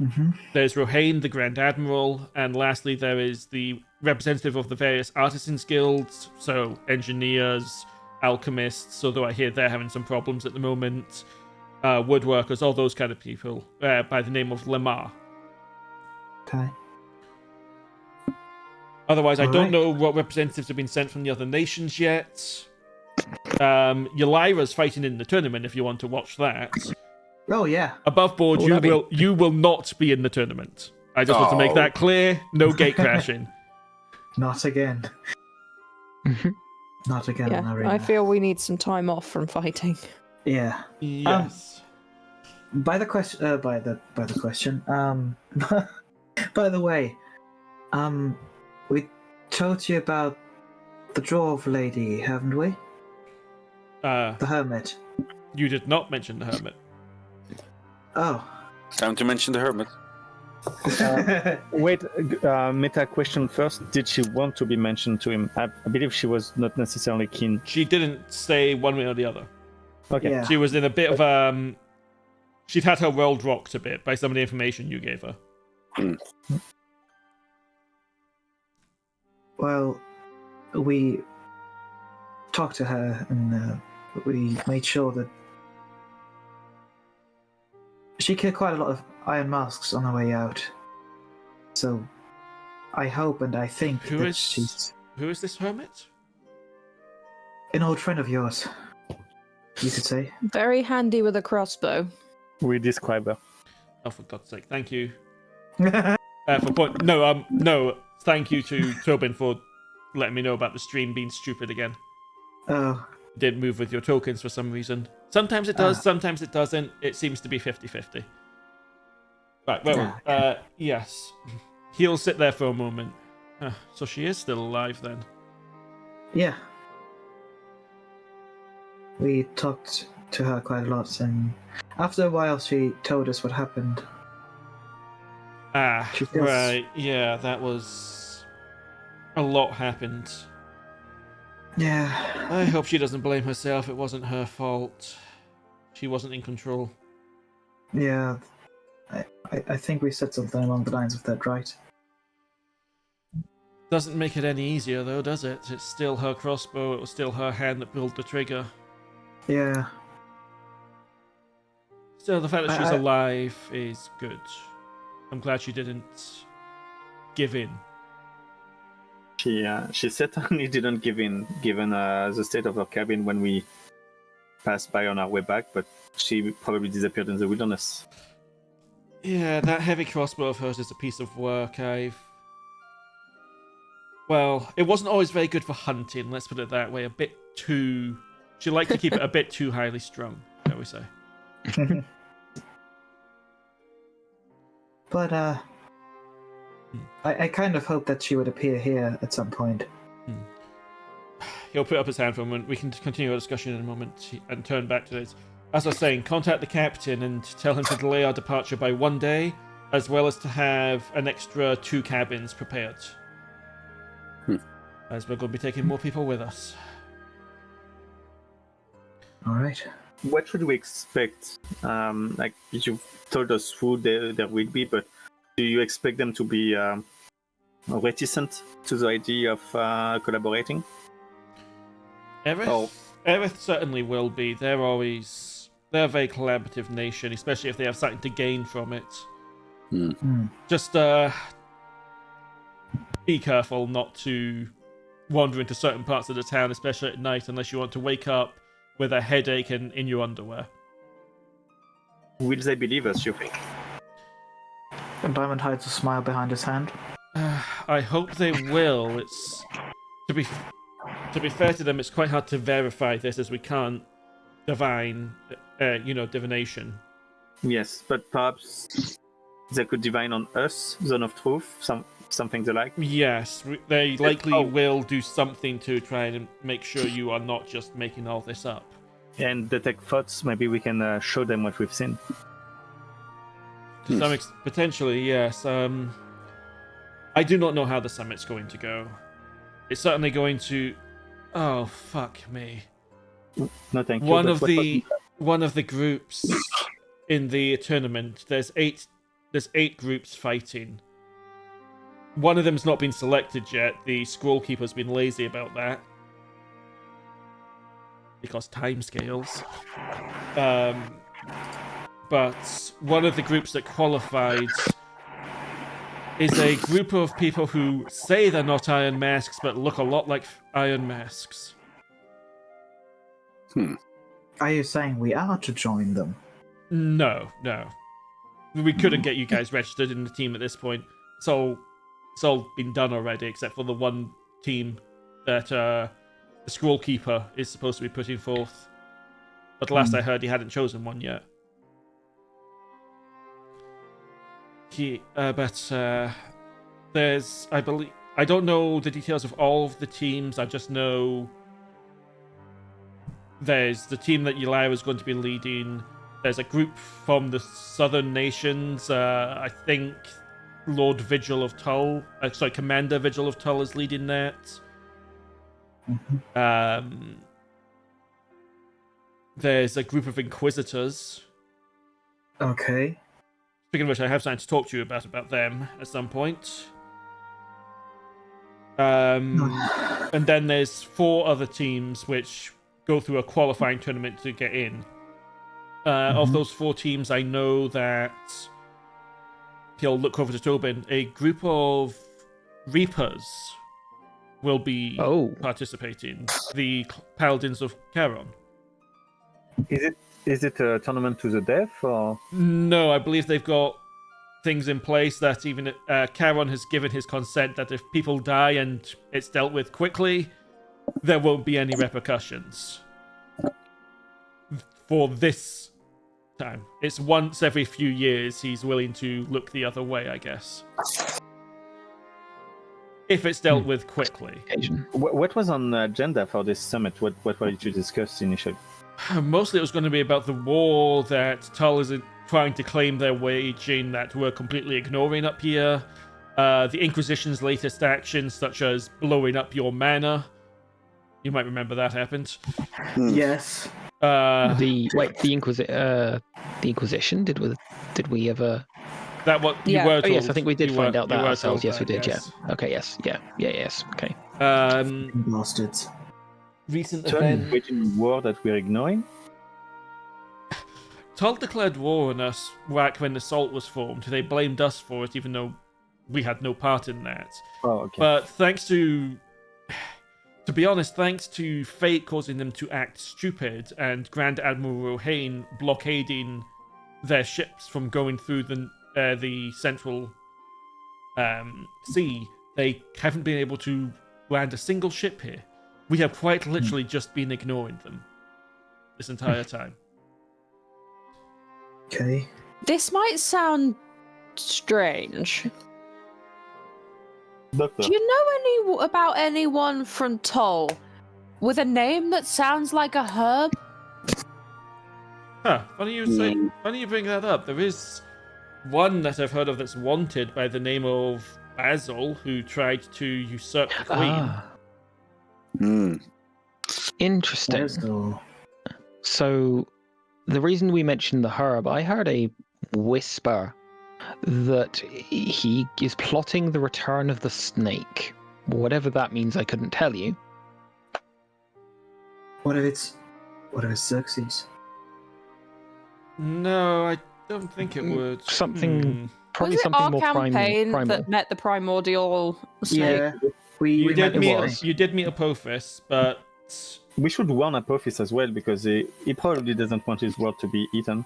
Mm-hmm. There's Rohain, the Grand Admiral, and lastly there is the representative of the various artisans' guilds, so engineers, alchemists, although I hear they're having some problems at the moment, woodworkers, all those kind of people, by the name of Lamar. Okay. Otherwise, I don't Alright. know what representatives have been sent from the other nations yet. Yelira's fighting in the tournament if you want to watch that. Oh, yeah. Above board, Oh, you will not be in the tournament. I just want to make that clear. No gate crashing. Not again. Not again, Yeah, Arena. I feel we need some time off from fighting. Yeah. Yes. By the question. By the question. By the way, we told you about the dwarf lady, haven't we? The hermit. You did not mention the hermit. Oh. Time to mention the hermit. Wait, meta question first. Did she want to be mentioned to him? I believe she was not necessarily keen. She didn't say one way or the other. Okay. Yeah. She was in a bit of she'd had her world rocked a bit by some of the information you gave her. Well, we talked to her and we made sure that she killed quite a lot of iron masks on her way out. So I hope and I think that she's Who is this hermit? an old friend of yours, you could say. Very handy with a crossbow. We describe her. Oh, for God's sake! Thank you. No. Thank you to Toben for letting me know about the stream being stupid again. Oh, Didn't move with your tokens for some reason. Sometimes it does, sometimes it doesn't. It seems to be 50-50. Right, well, yes. He'll sit there for a moment. So she is still alive then. yeah. We talked to her quite a lot, and after a while she told us what happened. Ah, She feels- right. Yeah, that was... A lot happened. Yeah. I hope she doesn't blame herself. It wasn't her fault. She wasn't in control. Yeah. I think we said something along the lines of that, right? Doesn't make it any easier, though, does it? It's still her crossbow. It was still her hand that pulled the trigger. Yeah. Still, the fact that she's I- alive is good. I'm glad she didn't give in. She certainly didn't give in, given the state of her cabin when we passed by on our way back, but she probably disappeared in the wilderness. Yeah, that heavy crossbow of hers is a piece of work. Well, it wasn't always very good for hunting, let's put it that way. A bit too... She liked to keep it a bit too highly strung, shall we say. But, I kind of hope that she would appear here at some point. He'll put up his hand for a moment. We can continue our discussion in a moment and turn back to this. As I was saying, contact the captain and tell him to delay our departure by 1 day, as well as to have an extra 2 cabins prepared. As we're going to be taking more people with us. Alright. What should we expect? Like you told us who there will be, but do you expect them to be reticent to the idea of collaborating? Aerith certainly will be. They're a very collaborative nation, especially if they have something to gain from it. Just be careful not to wander into certain parts of the town, especially at night, unless you want to wake up with a headache and in your underwear. Will they believe us, you think? And Diamond hides a smile behind his hand. I hope they will. It's to be fair to them, it's quite hard to verify this as we can't divination. Yes, but perhaps they could divine on us, Zone of Truth, something they like. Yes, they likely will do something to try and make sure you are not just making all this up. And detect thoughts, maybe we can show them what we've seen. To some extent, potentially, yes. I do not know how the summit's going to go. It's certainly going to... Oh, fuck me. No, thank you. One of the groups in the tournament, there's eight groups fighting. One of them's not been selected yet. The scroll keeper's been lazy about that. Because timescales. But one of the groups that qualified is a group of people who say they're not Iron Masks, but look a lot like Iron Masks. Are you saying we are to join them? No. We couldn't get you guys registered in the team at this point. It's all been done already, except for the one team that the scroll keeper is supposed to be putting forth. But last I heard, he hadn't chosen one yet. There's, I believe, I don't know the details of all of the teams. I just know there's the team that Eliana is going to be leading. There's a group from the southern nations. I think Lord Vigil of Tull, Commander Vigil of Tull is leading that. There's a group of Inquisitors. Okay. Speaking of which, I have something to talk to you about them at some point. And then there's 4 other teams which go through a qualifying tournament to get in. Of those 4 teams, I know that he'll look over to Toben. A group of Reapers will be participating. The Paladins of Charon. Is it a tournament to the death, or...? No, I believe they've got things in place that even Charon has given his consent that if people die and it's dealt with quickly, there won't be any repercussions for this time. It's once every few years he's willing to look the other way, I guess. If it's dealt with quickly. What was on the agenda for this summit? What were you to discuss initially? Mostly it was going to be about the war that Tull is trying to claim they're waging that we're completely ignoring up here. The Inquisition's latest actions, such as blowing up your manor. You might remember that happened. Yes. The Inquisition. Did we ever? That what you Yeah. were Oh told. yes, I think we did find out that were ourselves. told Yes, we that, did. yes. Yeah. Okay. Yes. Yeah. Yes. Okay. Bastards. Recent So event. waging war that we're ignoring? Tull declared war on us back when the Salt was formed. They blamed us for it, even though we had no part in that. Oh, okay. But thanks to be honest, thanks to fate causing them to act stupid and Grand Admiral Rohain blockading their ships from going through the central sea, they haven't been able to land a single ship here. We have quite literally just been ignoring them this entire time. Okay. This might sound strange. Doctor. Do you know about anyone from Tull with a name that sounds like a herb? Huh, funny you bring that up. There is one that I've heard of that's wanted by the name of Basil, who tried to usurp the queen. Ah, Hmm. interesting. Basil. So, the reason we mentioned the herb, I heard a whisper that he is plotting the return of the snake. Whatever that means, I couldn't tell you. What if it's Xerxes? No, I don't think it would. Something, probably Was it something our more campaign primal. that met the primordial snake? Yeah. We met the boss. You did meet Apophis, but We should warn Apophis as well because he probably doesn't want his world to be eaten.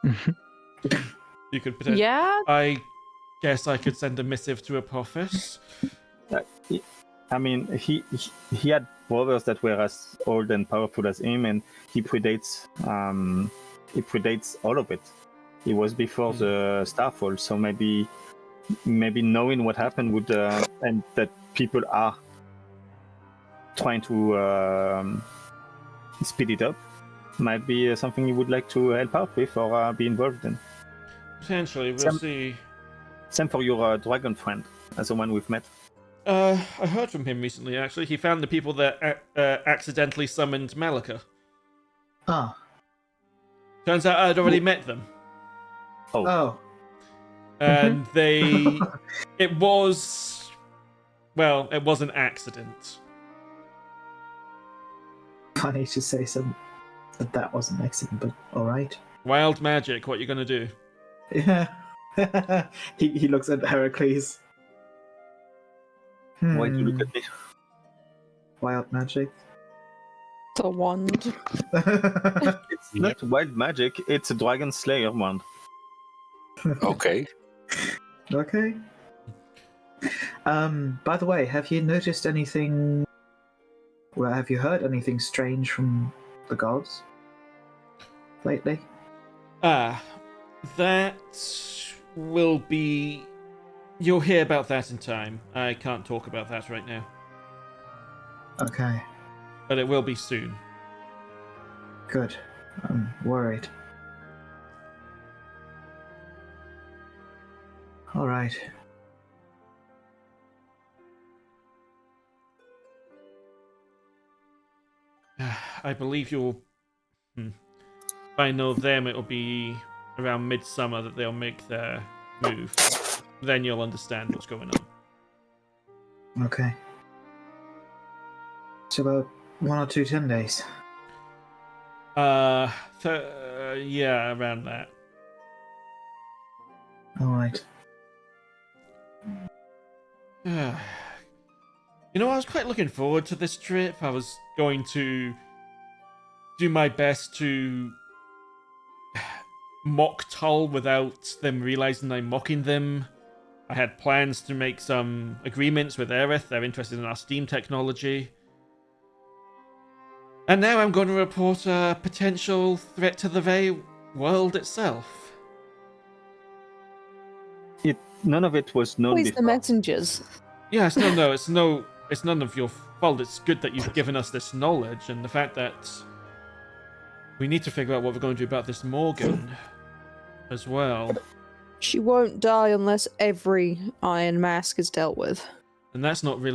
you could potentially. Yeah. I guess I could send a missive to Apophis. I mean, he had brothers that were as old and powerful as him, and he predates all of it. He was before the Starfall, so maybe knowing what happened would and that people are trying to speed it up might be something you would like to help out with or be involved in. Potentially, we'll see. Same for your dragon friend, as the one we've met. I heard from him recently, actually. He found the people that accidentally summoned Malika. Ah. Turns out I'd already met them. Oh. And it was an accident. Funny to say that was an accident, but all right. Wild magic, what you gonna do? Yeah. he looks at Heracles. Why do you look at me? Wild magic. The wand. It's not wild magic, it's a dragon slayer wand. Okay. Okay. By the way, have you noticed anything? Well, have you heard anything strange from the gods lately? That will be. You'll hear about that in time. I can't talk about that right now, Okay, but it will be soon. good. I'm worried. All right. I believe you'll. If I know them, it'll be around midsummer that they'll make their move. Then you'll understand what's going on. Okay. It's about 1 or 2 10 days. Yeah, around that. All right. You know, I was quite looking forward to this trip. I was going to do my best to mock Tull without them realizing I'm mocking them. I had plans to make some agreements with Aerith. They're interested in our Steam technology. And now I'm going to report a potential threat to the very world itself. None of it was known Always before. the messengers. Yes, it's none of your fault. It's good that you've given us this knowledge, and the fact that we need to figure out what we're going to do about this Morgan as well. She won't die unless every Iron Mask is dealt with. And that's not an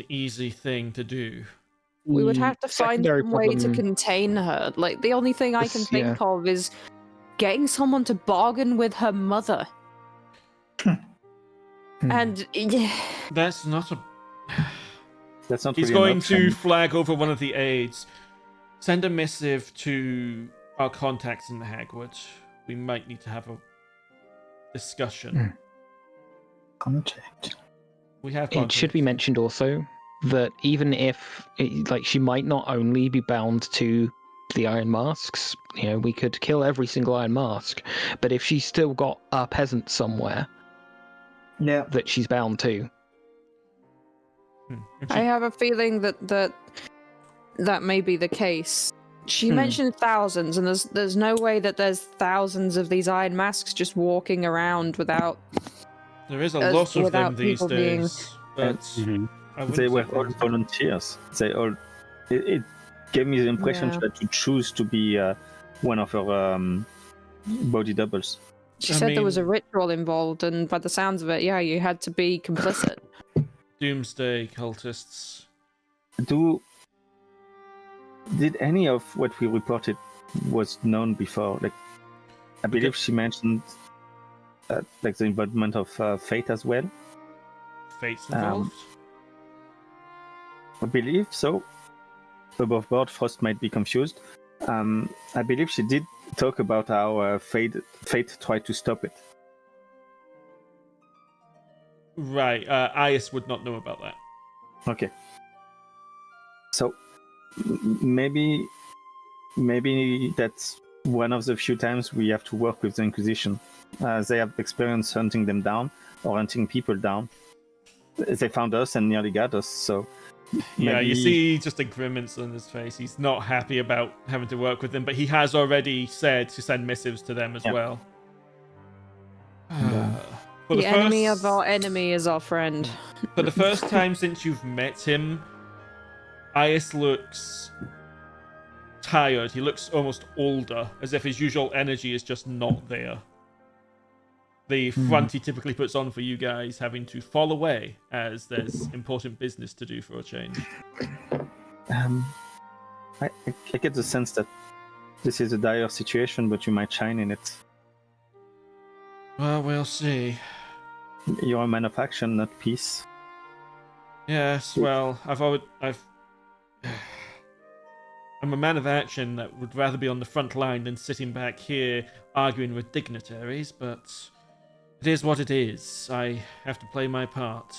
easy thing to do. We would have to find Secondary some way to problem- contain her. Like, the only thing I can This- think of is getting someone to bargain with her mother. And That's not a... That's not He's really going an to option. flag over one of the aides. Send a missive to our contacts in the Hagwood. We might need to have a discussion. Contact. We have It should be contacts. mentioned also that even if, she might not only be bound to the Iron Masks, we could kill every single Iron Mask, but if she's still got a peasant somewhere Yeah. that she's bound to, If I she- have a feeling that may be the case. She Hmm. mentioned thousands, and there's no way that there's thousands of these Iron Masks just walking around without. There is a as- lot of without them these people being- days. But I wouldn't They were say all thousands. volunteers. They all. It gave me the impression Yeah. that you choose to be one of her body doubles. She I said there was a mean- ritual involved, and by the sounds of it, yeah, you had to be complicit. Doomsday cultists. Did any of what we reported was known before? Like, I believe she mentioned like the involvement of fate as well. Fates involved. I believe so. Above board, Frost might be confused. I believe she did talk about how fate tried to stop it. Right. Ias would not know about that. Okay. So maybe that's one of the few times we have to work with the Inquisition. They have experience hunting them down or hunting people down. They found us and nearly got us, so Yeah, you maybe- see just a grimace on his face. He's not happy about having to work with them, but he has already said to send missives to them as Yeah. well. For The enemy first- of our enemy is our friend. For the first time since you've met him, Ias looks tired. He looks almost older, as if his usual energy is just not there. The front he typically puts on for you guys having to fall away, as there's important business to do for a change. I get the sense that this is a dire situation, but you might shine in it. Well, we'll see. You're a man of action, not peace. Yes, well, I'm a man of action that would rather be on the front line than sitting back here arguing with dignitaries, but it is what it is. I have to play my part.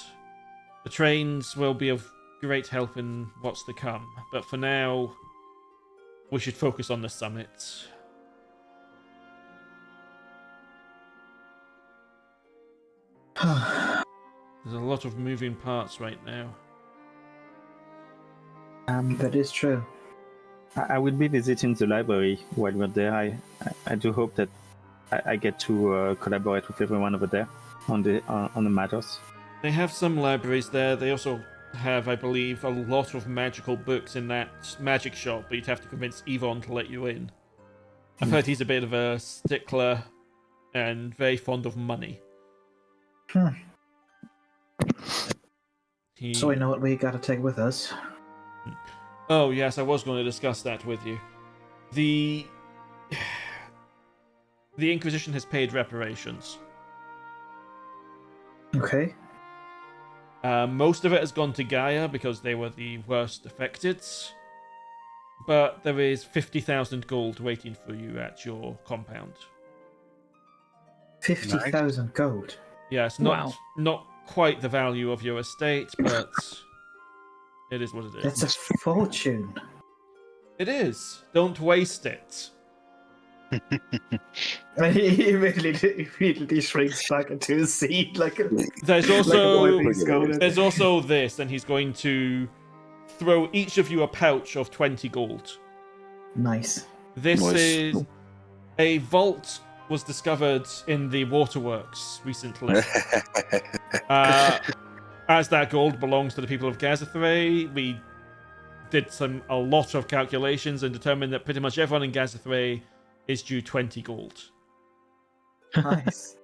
The trains will be of great help in what's to come, but for now, we should focus on the summit. There's a lot of moving parts right now. That is true. I will be visiting the library while we're there. I do hope that I get to collaborate with everyone over there on the matters. They have some libraries there. They also have, I believe, a lot of magical books in that magic shop, but you'd have to convince Yvonne to let you in. I've heard he's a bit of a stickler and very fond of money. He... So we know what we gotta take with us. Oh, yes, I was going to discuss that with you. The Inquisition has paid reparations. Okay. Most of it has gone to Gaia because they were the worst affected. But there is 50,000 gold waiting for you at your compound. 50,000 gold. Yes, Wow. not quite the value of your estate, but it is what it is. That's a fortune. It is. Don't waste it. And he immediately shrinks back into his seat like a, There's like a boy also being scolded. there's also this, and he's going to throw each of you a pouch of 20 gold. Nice. This Nice. is a vault was discovered in the waterworks recently. As that gold belongs to the people of Gazethray, we did a lot of calculations and determined that pretty much everyone in Gazethray is due 20 gold. Nice.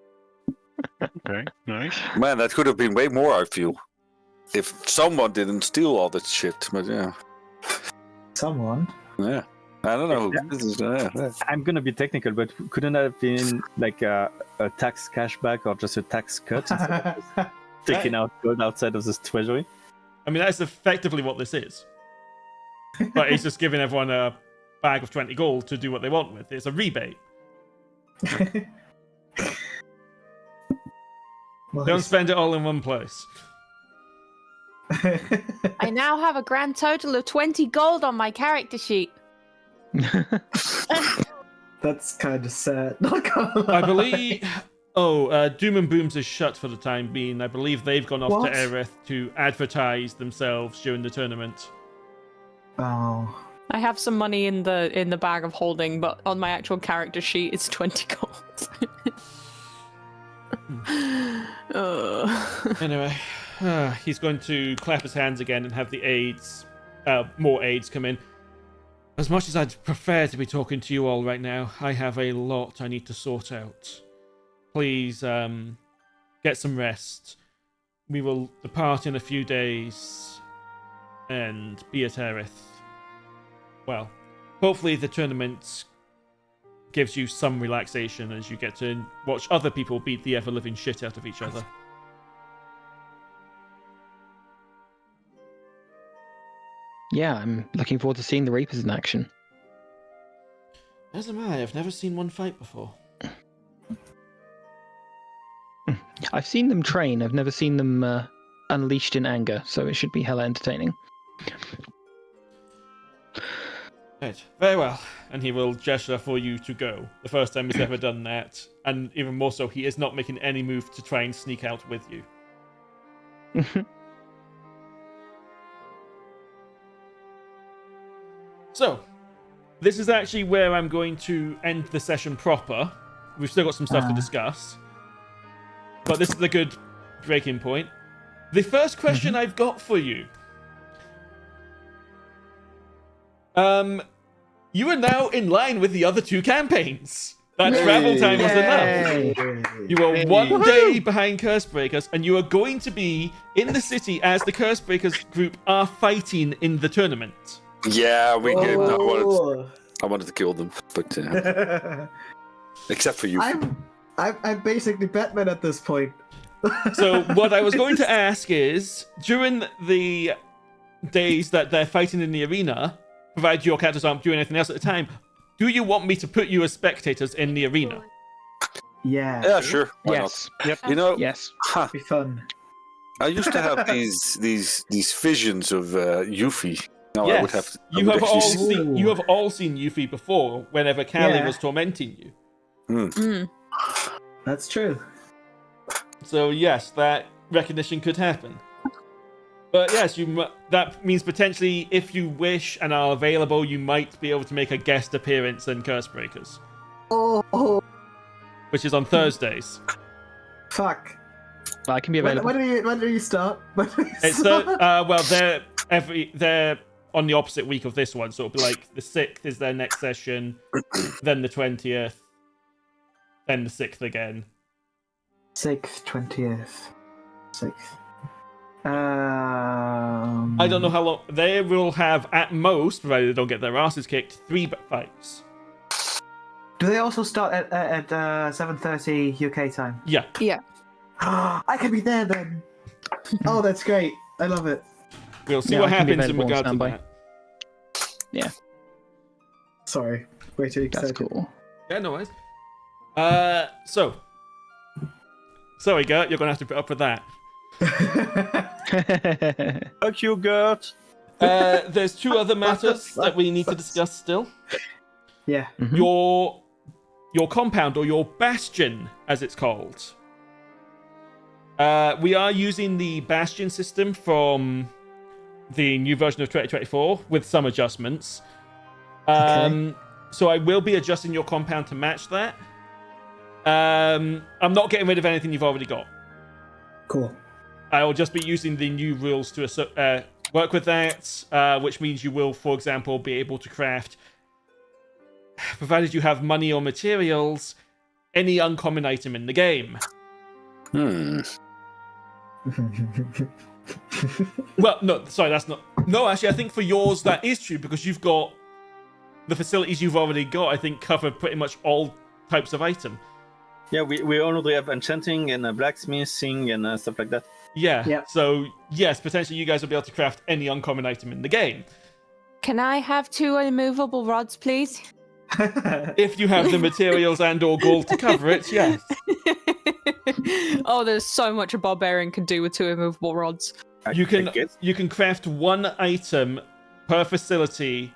Okay, nice. Man, that could have been way more, I feel. If someone didn't steal all that shit. But yeah. Someone. Yeah. I don't know. This is, I'm gonna be technical, but couldn't that have been like a tax cashback or just a tax cut instead of just taking out gold outside of this treasury? I mean, that's effectively what this is. But he's just giving everyone a bag of 20 gold to do what they want with. It's a rebate. Don't spend it all in one place. I now have a grand total of 20 gold on my character sheet. That's kind of sad. Not gonna lie. I believe... Doom and Booms is shut for the time being. I believe they've gone off What? to Aerith to advertise themselves during the tournament. Oh. I have some money in the bag of holding, but on my actual character sheet, it's 20 gold. Anyway, he's going to clap his hands again and have the aides, more aides come in. As much as I'd prefer to be talking to you all right now, I have a lot I need to sort out. Please, get some rest. We will depart in a few days and be at Aerith. Well, hopefully the tournament gives you some relaxation as you get to watch other people beat the ever-living shit out of each other. Yeah, I'm looking forward to seeing the Reapers in action. As am I. I've never seen one fight before. I've seen them train. I've never seen them unleashed in anger, so it should be hella entertaining. Right, very well. And he will gesture for you to go. The first time he's ever done that. And even more so, he is not making any move to try and sneak out with you. So, this is actually where I'm going to end the session proper. We've still got some stuff to discuss. But this is a good breaking point. The first question I've got for you. You are now in line with the other two campaigns. That travel time was enough. You are 1 day behind Cursebreakers, and you are going to be in the city as the Cursebreakers group are fighting in the tournament. yeah, we good. Oh. I wanted to kill them, but except for you. I'm basically Batman at this point. So what I was going to ask is, during the days that they're fighting in the arena, provided your characters aren't doing anything else at the time, do you want me to put you as spectators in the arena? Yeah. Yeah, sure. Why Yes. not? Yep. You know, Yes. Be fun. I used to have these visions of Yuffie. Now I would have to. I you would have actually all see- seen you have all seen Yuffie before. Whenever Callie Yeah. was tormenting you. Mm. That's true. So yes, that recognition could happen. But yes, that means potentially, if you wish and are available, you might be able to make a guest appearance in Cursebreakers, Oh, which is on Thursdays. fuck. I can be available. When do you start? When do you It's start? well, they're on the opposite week of this one, so it'll be like the 6th is their next session, then the 20th, then the 6th again. 6th, 20th. 6th. I don't know how long they will have at most, provided they don't get their asses kicked, 3 fights. Do they also start at 7:30 UK time? Yeah. Yeah. I can be there then. Oh, that's great. I love it. We'll see Yeah, what I can be happens in available on regards to standby. that. Sorry. Way too That's excited. cool. Yeah, no worries. So. Sorry, Gert, you're going to have to put up with that. Fuck you, Gert. There's 2 other matters that we need to discuss still. Yeah. Your your compound or your bastion, as it's called. We are using the bastion system from the new version of 2024 with some adjustments. So I will be adjusting your compound to match that. I'm not getting rid of anything you've already got. Cool. I will just be using the new rules to work with that, which means you will, for example, be able to craft, provided you have money or materials, any uncommon item in the game. Well, no, sorry, that's not... No, actually, I think for yours that is true, because you've got... The facilities you've already got, I think, cover pretty much all types of item. Yeah, we already have enchanting and blacksmithing and stuff like that. Yeah, Yep. So yes, potentially you guys will be able to craft any uncommon item in the game. Can I have 2 immovable rods, please? If you have the materials and or gold to cover it, yes. Oh, there's so much a barbarian can do with 2 immovable rods. You can craft 1 item per facility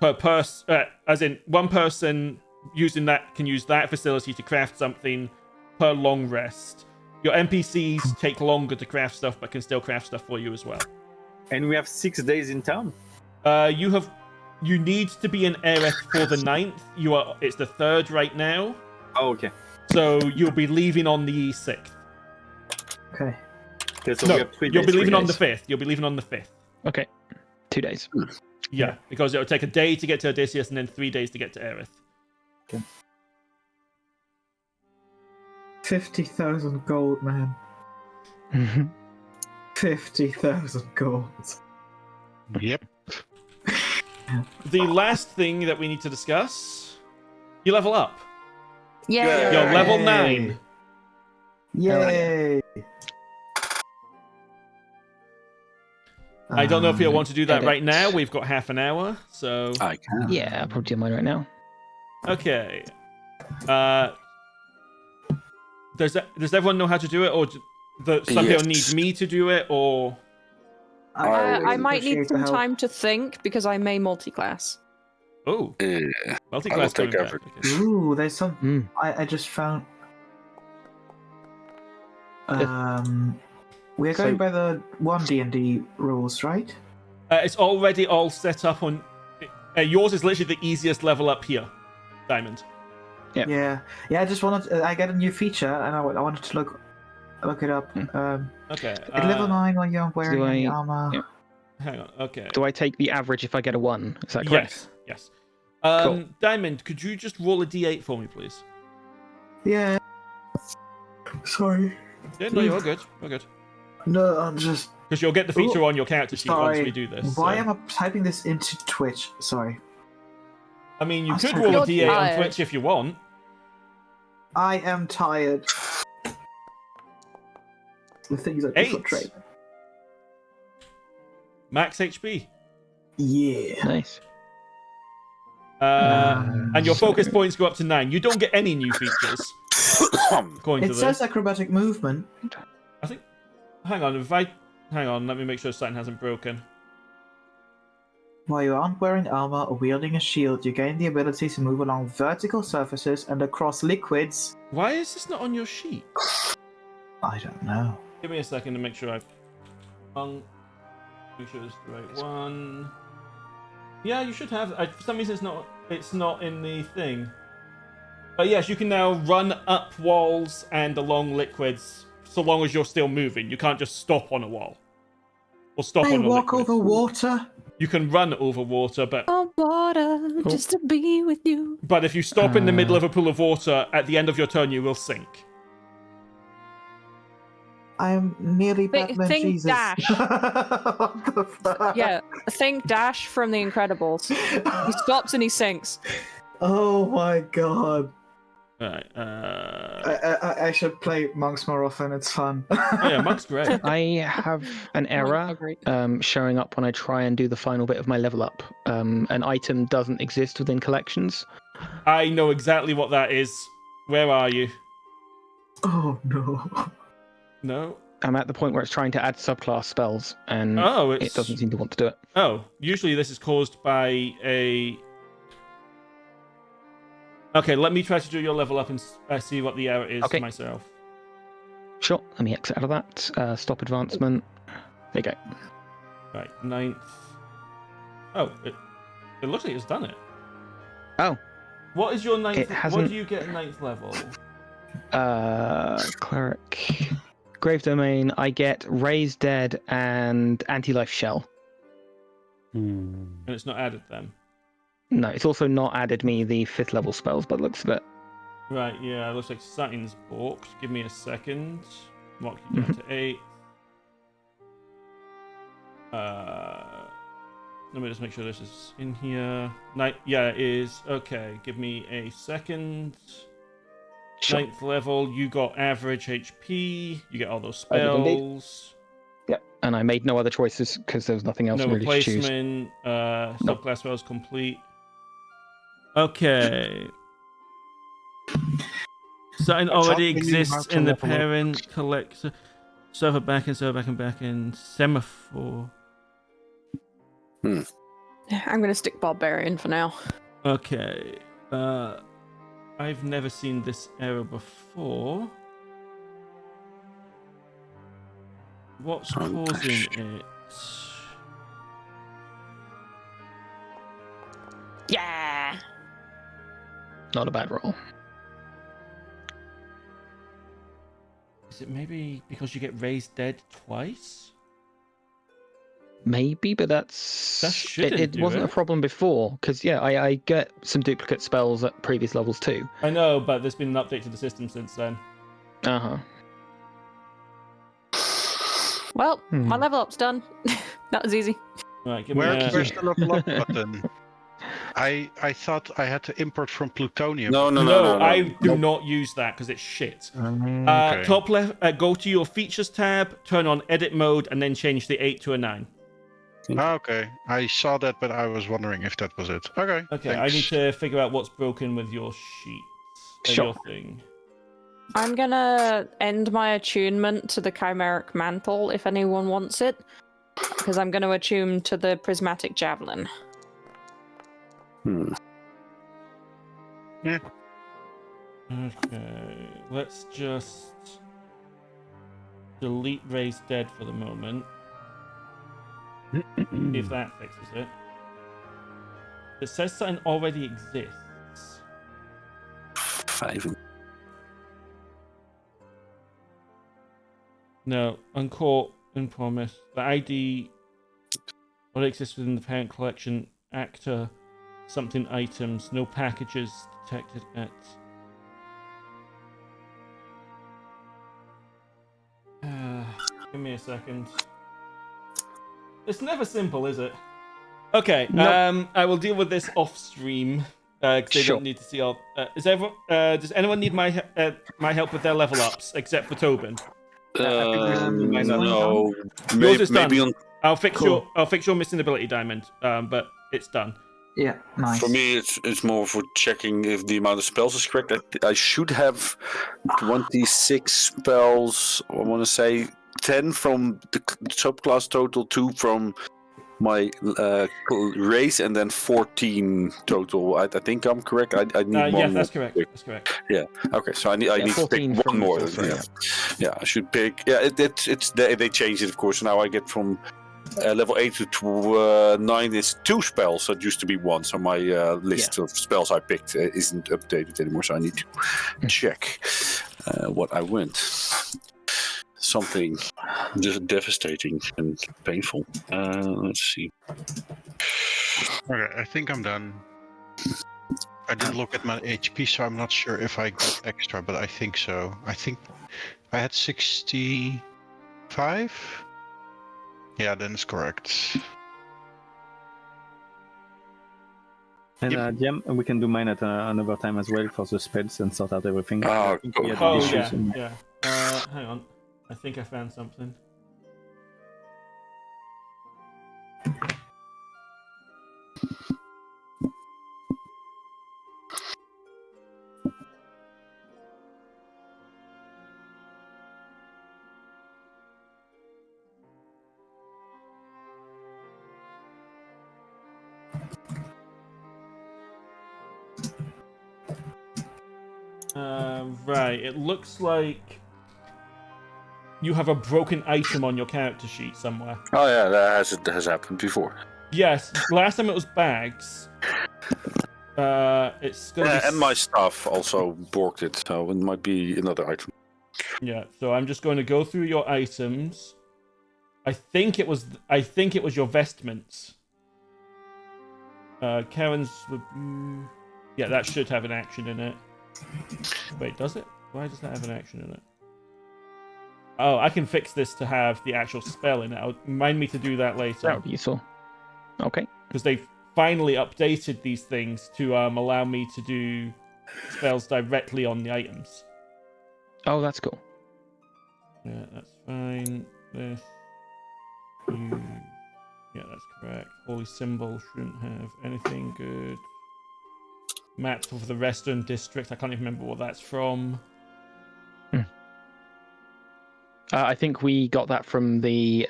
per person, as in one person using that can use that facility to craft something per long rest. Your NPCs take longer to craft stuff, but can still craft stuff for you as well. And we have 6 days in town. You need to be in Aerith for the 9th. It's the 3rd right now. Oh, okay. So you'll be leaving on the 6th. Okay. So No, we have 3 you'll days. be leaving on the days. 5th. You'll be leaving on the 5th. Okay. 2 days. Yeah, because it'll take a day to get to Odysseus and then 3 days to get to Aerith. 50,000 gold, man. 50,000 gold. Yep. The last thing that we need to discuss, you level up. Yeah. You're level 9. Yay! I don't know if you'll want to do that edit. right now. We've got half an hour, so... I can. Yeah, I'll probably do mine right now. Okay. Does everyone know how to do it, or some people need Yes. me to do it, or... I might need appreciate the some help. time to think because I may multi-class. Oh, I will multi-class take coming back. everything. Okay. Ooh, there's some. Mm. I just found. We're going So- by the 1D&D rules, right? It's already all set up on... yours is literally the easiest level up here, Diamond. Yeah. Yeah. I just wanted. I got a new feature, and I wanted to look it up. Okay. At level 9, when you're wearing any armor. yeah. Hang on, okay. Do I take the average if I get a 1? Is that correct? Yes. Cool. Diamond, could you just roll a d8 for me, please? Yeah. Sorry. Yeah, no, you're all good. You're good. No, I'm just. Because you'll get the feature on your character sheet once we do this. Why so. am I typing this into Twitch? Sorry. I mean, you I'm could sorry. roll a You're d8 on tired. Twitch if you want. I am tired. The things I do for 8. trade. Max HP. Yeah. Nice. And your focus points go up to 9. You don't get any new features, according It to says this. acrobatic movement. I think... Hang on, let me make sure something hasn't broken. While you aren't wearing armor or wielding a shield, you gain the ability to move along vertical surfaces and across liquids. Why is this not on your sheet? I don't know. Give me a second to make sure I've... Make sure it's the right one. Yeah, you should have. For some reason, it's not in the thing. But yes, you can now run up walls and along liquids, so long as you're still moving. You can't just stop on a wall or stop I on a walk liquid. over water. You can run over water, but Oh, water, just to be with you. if you stop in the middle of a pool of water, at the end of your turn, you will sink. I'm nearly Batman think Jesus. dash. What the fuck? Yeah, think Dash from The Incredibles. He stops and he sinks. Oh my god. Alright, I should play monks more often. It's fun. yeah, Monk's great. I have an error Agreed. showing up when I try and do the final bit of my level up. An item doesn't exist within collections. I know exactly what that is. Where are you? Oh no. No? I'm at the point where it's trying to add subclass spells, and Oh, it doesn't seem to want to do it. Oh, usually this is caused by a... Okay, let me try to do your level up and see what the error is Okay. myself. Sure. Let me exit out of that. Stop advancement. There you go. Right, 9th. Oh, it looks like it's done it. Oh. What is your 9th? It What hasn't- do you get at 9th level? Cleric. Grave Domain, I get Raise Dead and Anti-Life Shell. And it's not added then. No, it's also not added me the 5th level spells, but looks a bit. Right, yeah, it looks like Satin's balked. Give me a second. Mark you down to 8. Let me just make sure this is in here. Yeah, it is. Okay, give me a second. Sure. 9th level, you got average HP. You get all those I did indeed. spells. Yep. And I made no other choices because there was nothing else No really to choose. replacement. Nope. Subclass spells complete. Okay. Satin What's already happening? exists How to in the level up? parent collector. Server back and semaphore. I'm gonna stick barbarian for now. Okay. I've never seen this error before. What's causing it? Yeah. Not a bad roll. Is it maybe because you get raised dead twice? Maybe, but That it shouldn't do wasn't it. a problem before, because yeah, I get some duplicate spells at previous levels too. I know, but there's been an update to the system since then. Uh-huh. Well, my level up's done. That was easy. Right, give me a... Where's the level up button? I thought I had to import from plutonium. No, I do not use that because it's shit. Okay. Top left, go to your features tab, turn on edit mode, and then change the 8 to a 9. Okay, I saw that, but I was wondering if that was it. Okay. Okay, thanks. I need to figure out what's broken with your sheet. Sure. Your thing. I'm gonna end my attunement to the chimeric mantle if anyone wants it, because I'm gonna attune to the prismatic javelin. Okay, let's just delete raised dead for the moment. See if that fixes it. It says something already exists. 5. No, uncaught, unpromised. The ID already exists within the parent collection. Actor, something items. No packages detected at. Give me a second. It's never simple, is it? Okay, Nope. I will deal with this off stream because they Sure. don't need to see all. Does anyone need my help with their level ups except for Toben? No, Yours is maybe done. on. I'll fix Cool. your missing ability diamond. But it's done. Yeah, nice. For me, it's more for checking if the amount of spells is correct. I should have 26 spells. I want to say 10 from the subclass total, 2 from my race, and then 14 total. I think I'm correct. I need one Yeah, more. that's correct. That's correct. Okay, so I need to pick 14 one from more. sorcerer, Yeah, I should pick. Yeah, it's they changed it, of course. Now I get from level 8 to 9 is 2 spells. So it used to be 1. So my list of spells I picked isn't updated anymore. So I need to check what I went. Something just devastating and painful. Let's see. Okay, I think I'm done. I didn't look at my HP, so I'm not sure if I got extra, but I think so. I think I had 65? Yeah, then it's correct. And DM, we can do mine at another time as well for the spells and sort out everything. Oh, I think we had Oh issues yeah, in- yeah. Hang on. I think I found something. Right. It looks like you have a broken item on your character sheet somewhere. Oh yeah, that has happened before. Yes. Last time it was bags. It's gonna be. And my stuff also borked it, so it might be another item. Yeah. So I'm just going to go through your items. I think it was your vestments. Karen's. Yeah, that should have an action in it. Wait, does it? Why does that have an action in it? Oh, I can fix this to have the actual spell in it. Remind me to do that later. That would be useful. Okay. Because they've finally updated these things to allow me to do spells directly on the items. Oh, that's cool. Yeah, that's fine. This. You... Yeah, that's correct. Holy symbol shouldn't have anything good. Map for the Western District. I can't even remember what that's from. I think we got that from the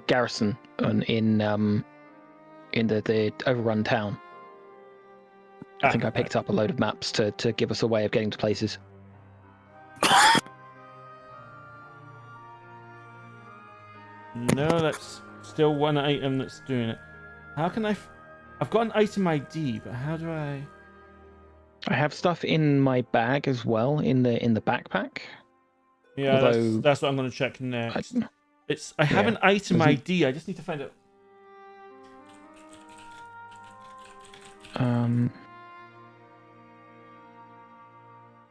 garrison in the overrun town. I think I picked up a load of maps to give us a way of getting to places. No, that's still one item that's doing it. How can I... I've got an item ID, but how do I... I have stuff in my bag as well, in the backpack. Yeah, Although... that's what I'm going to check next. I have an item ID, I just need to find it.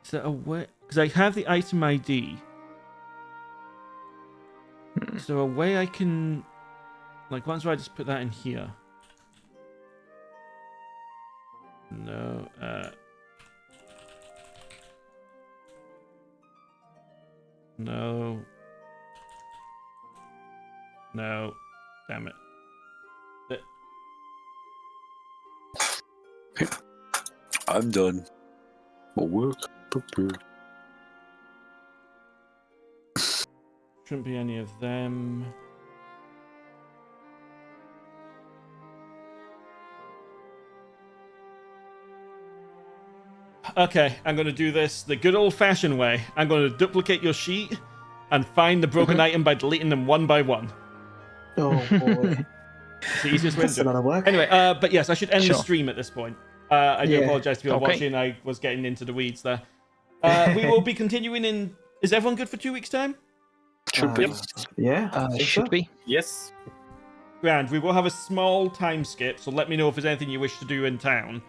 Is there a way... Because I have the item ID. Is there a way I can... Like, once I just put that in here? No, No. No. Damn it. I'm done. My work prepared. Shouldn't be any of them. Okay, I'm going to do this the good old-fashioned way. I'm going to duplicate your sheet and find the broken item by deleting them one by one. Oh boy. It's the easiest way That's to a do lot it. of work. Anyway, but yes, I should end the stream at this point. I do apologize to people watching. I was getting into the weeds there. We will be continuing in... Is everyone good for 2 weeks' time? Should be. Yeah. Should be. Yes. Grand. We will have a small time skip, so let me know if there's anything you wish to do in town.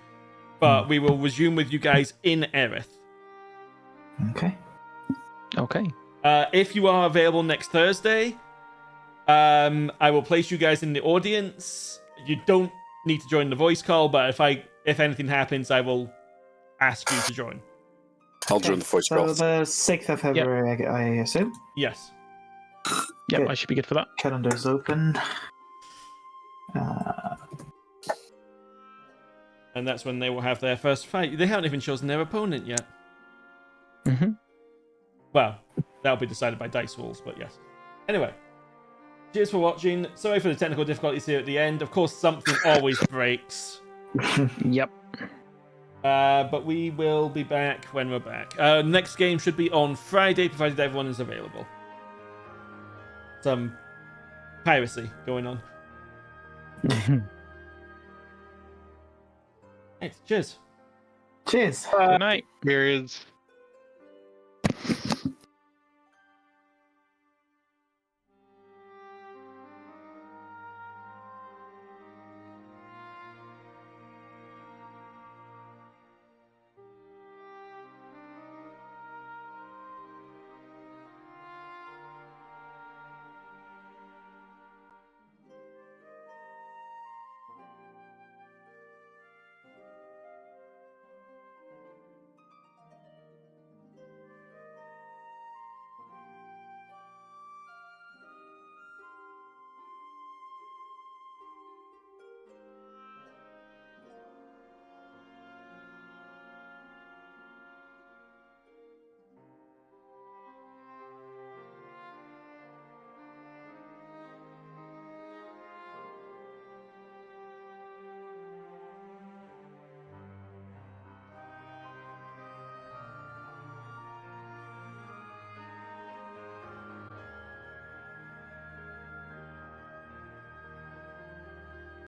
But we will resume with you guys in Aerith. Okay. Okay. If you are available next Thursday, I will place you guys in the audience. You don't need to join the voice call, but if anything happens, I will ask you to join. I'll join the voice call. So the 6th of February, I assume? Yes. Yep, Good. I should be good for that. Calendar's open. And that's when they will have their first fight. They haven't even chosen their opponent yet. Mm-hmm. Well, that'll be decided by dice rules, but yes. Anyway, cheers for watching. Sorry for the technical difficulties here at the end. Of course, something always breaks. Yep. But we will be back when we're back. Next game should be on Friday, provided everyone is available. Some piracy going on. Thanks. Cheers. Cheers. Good night. Periods.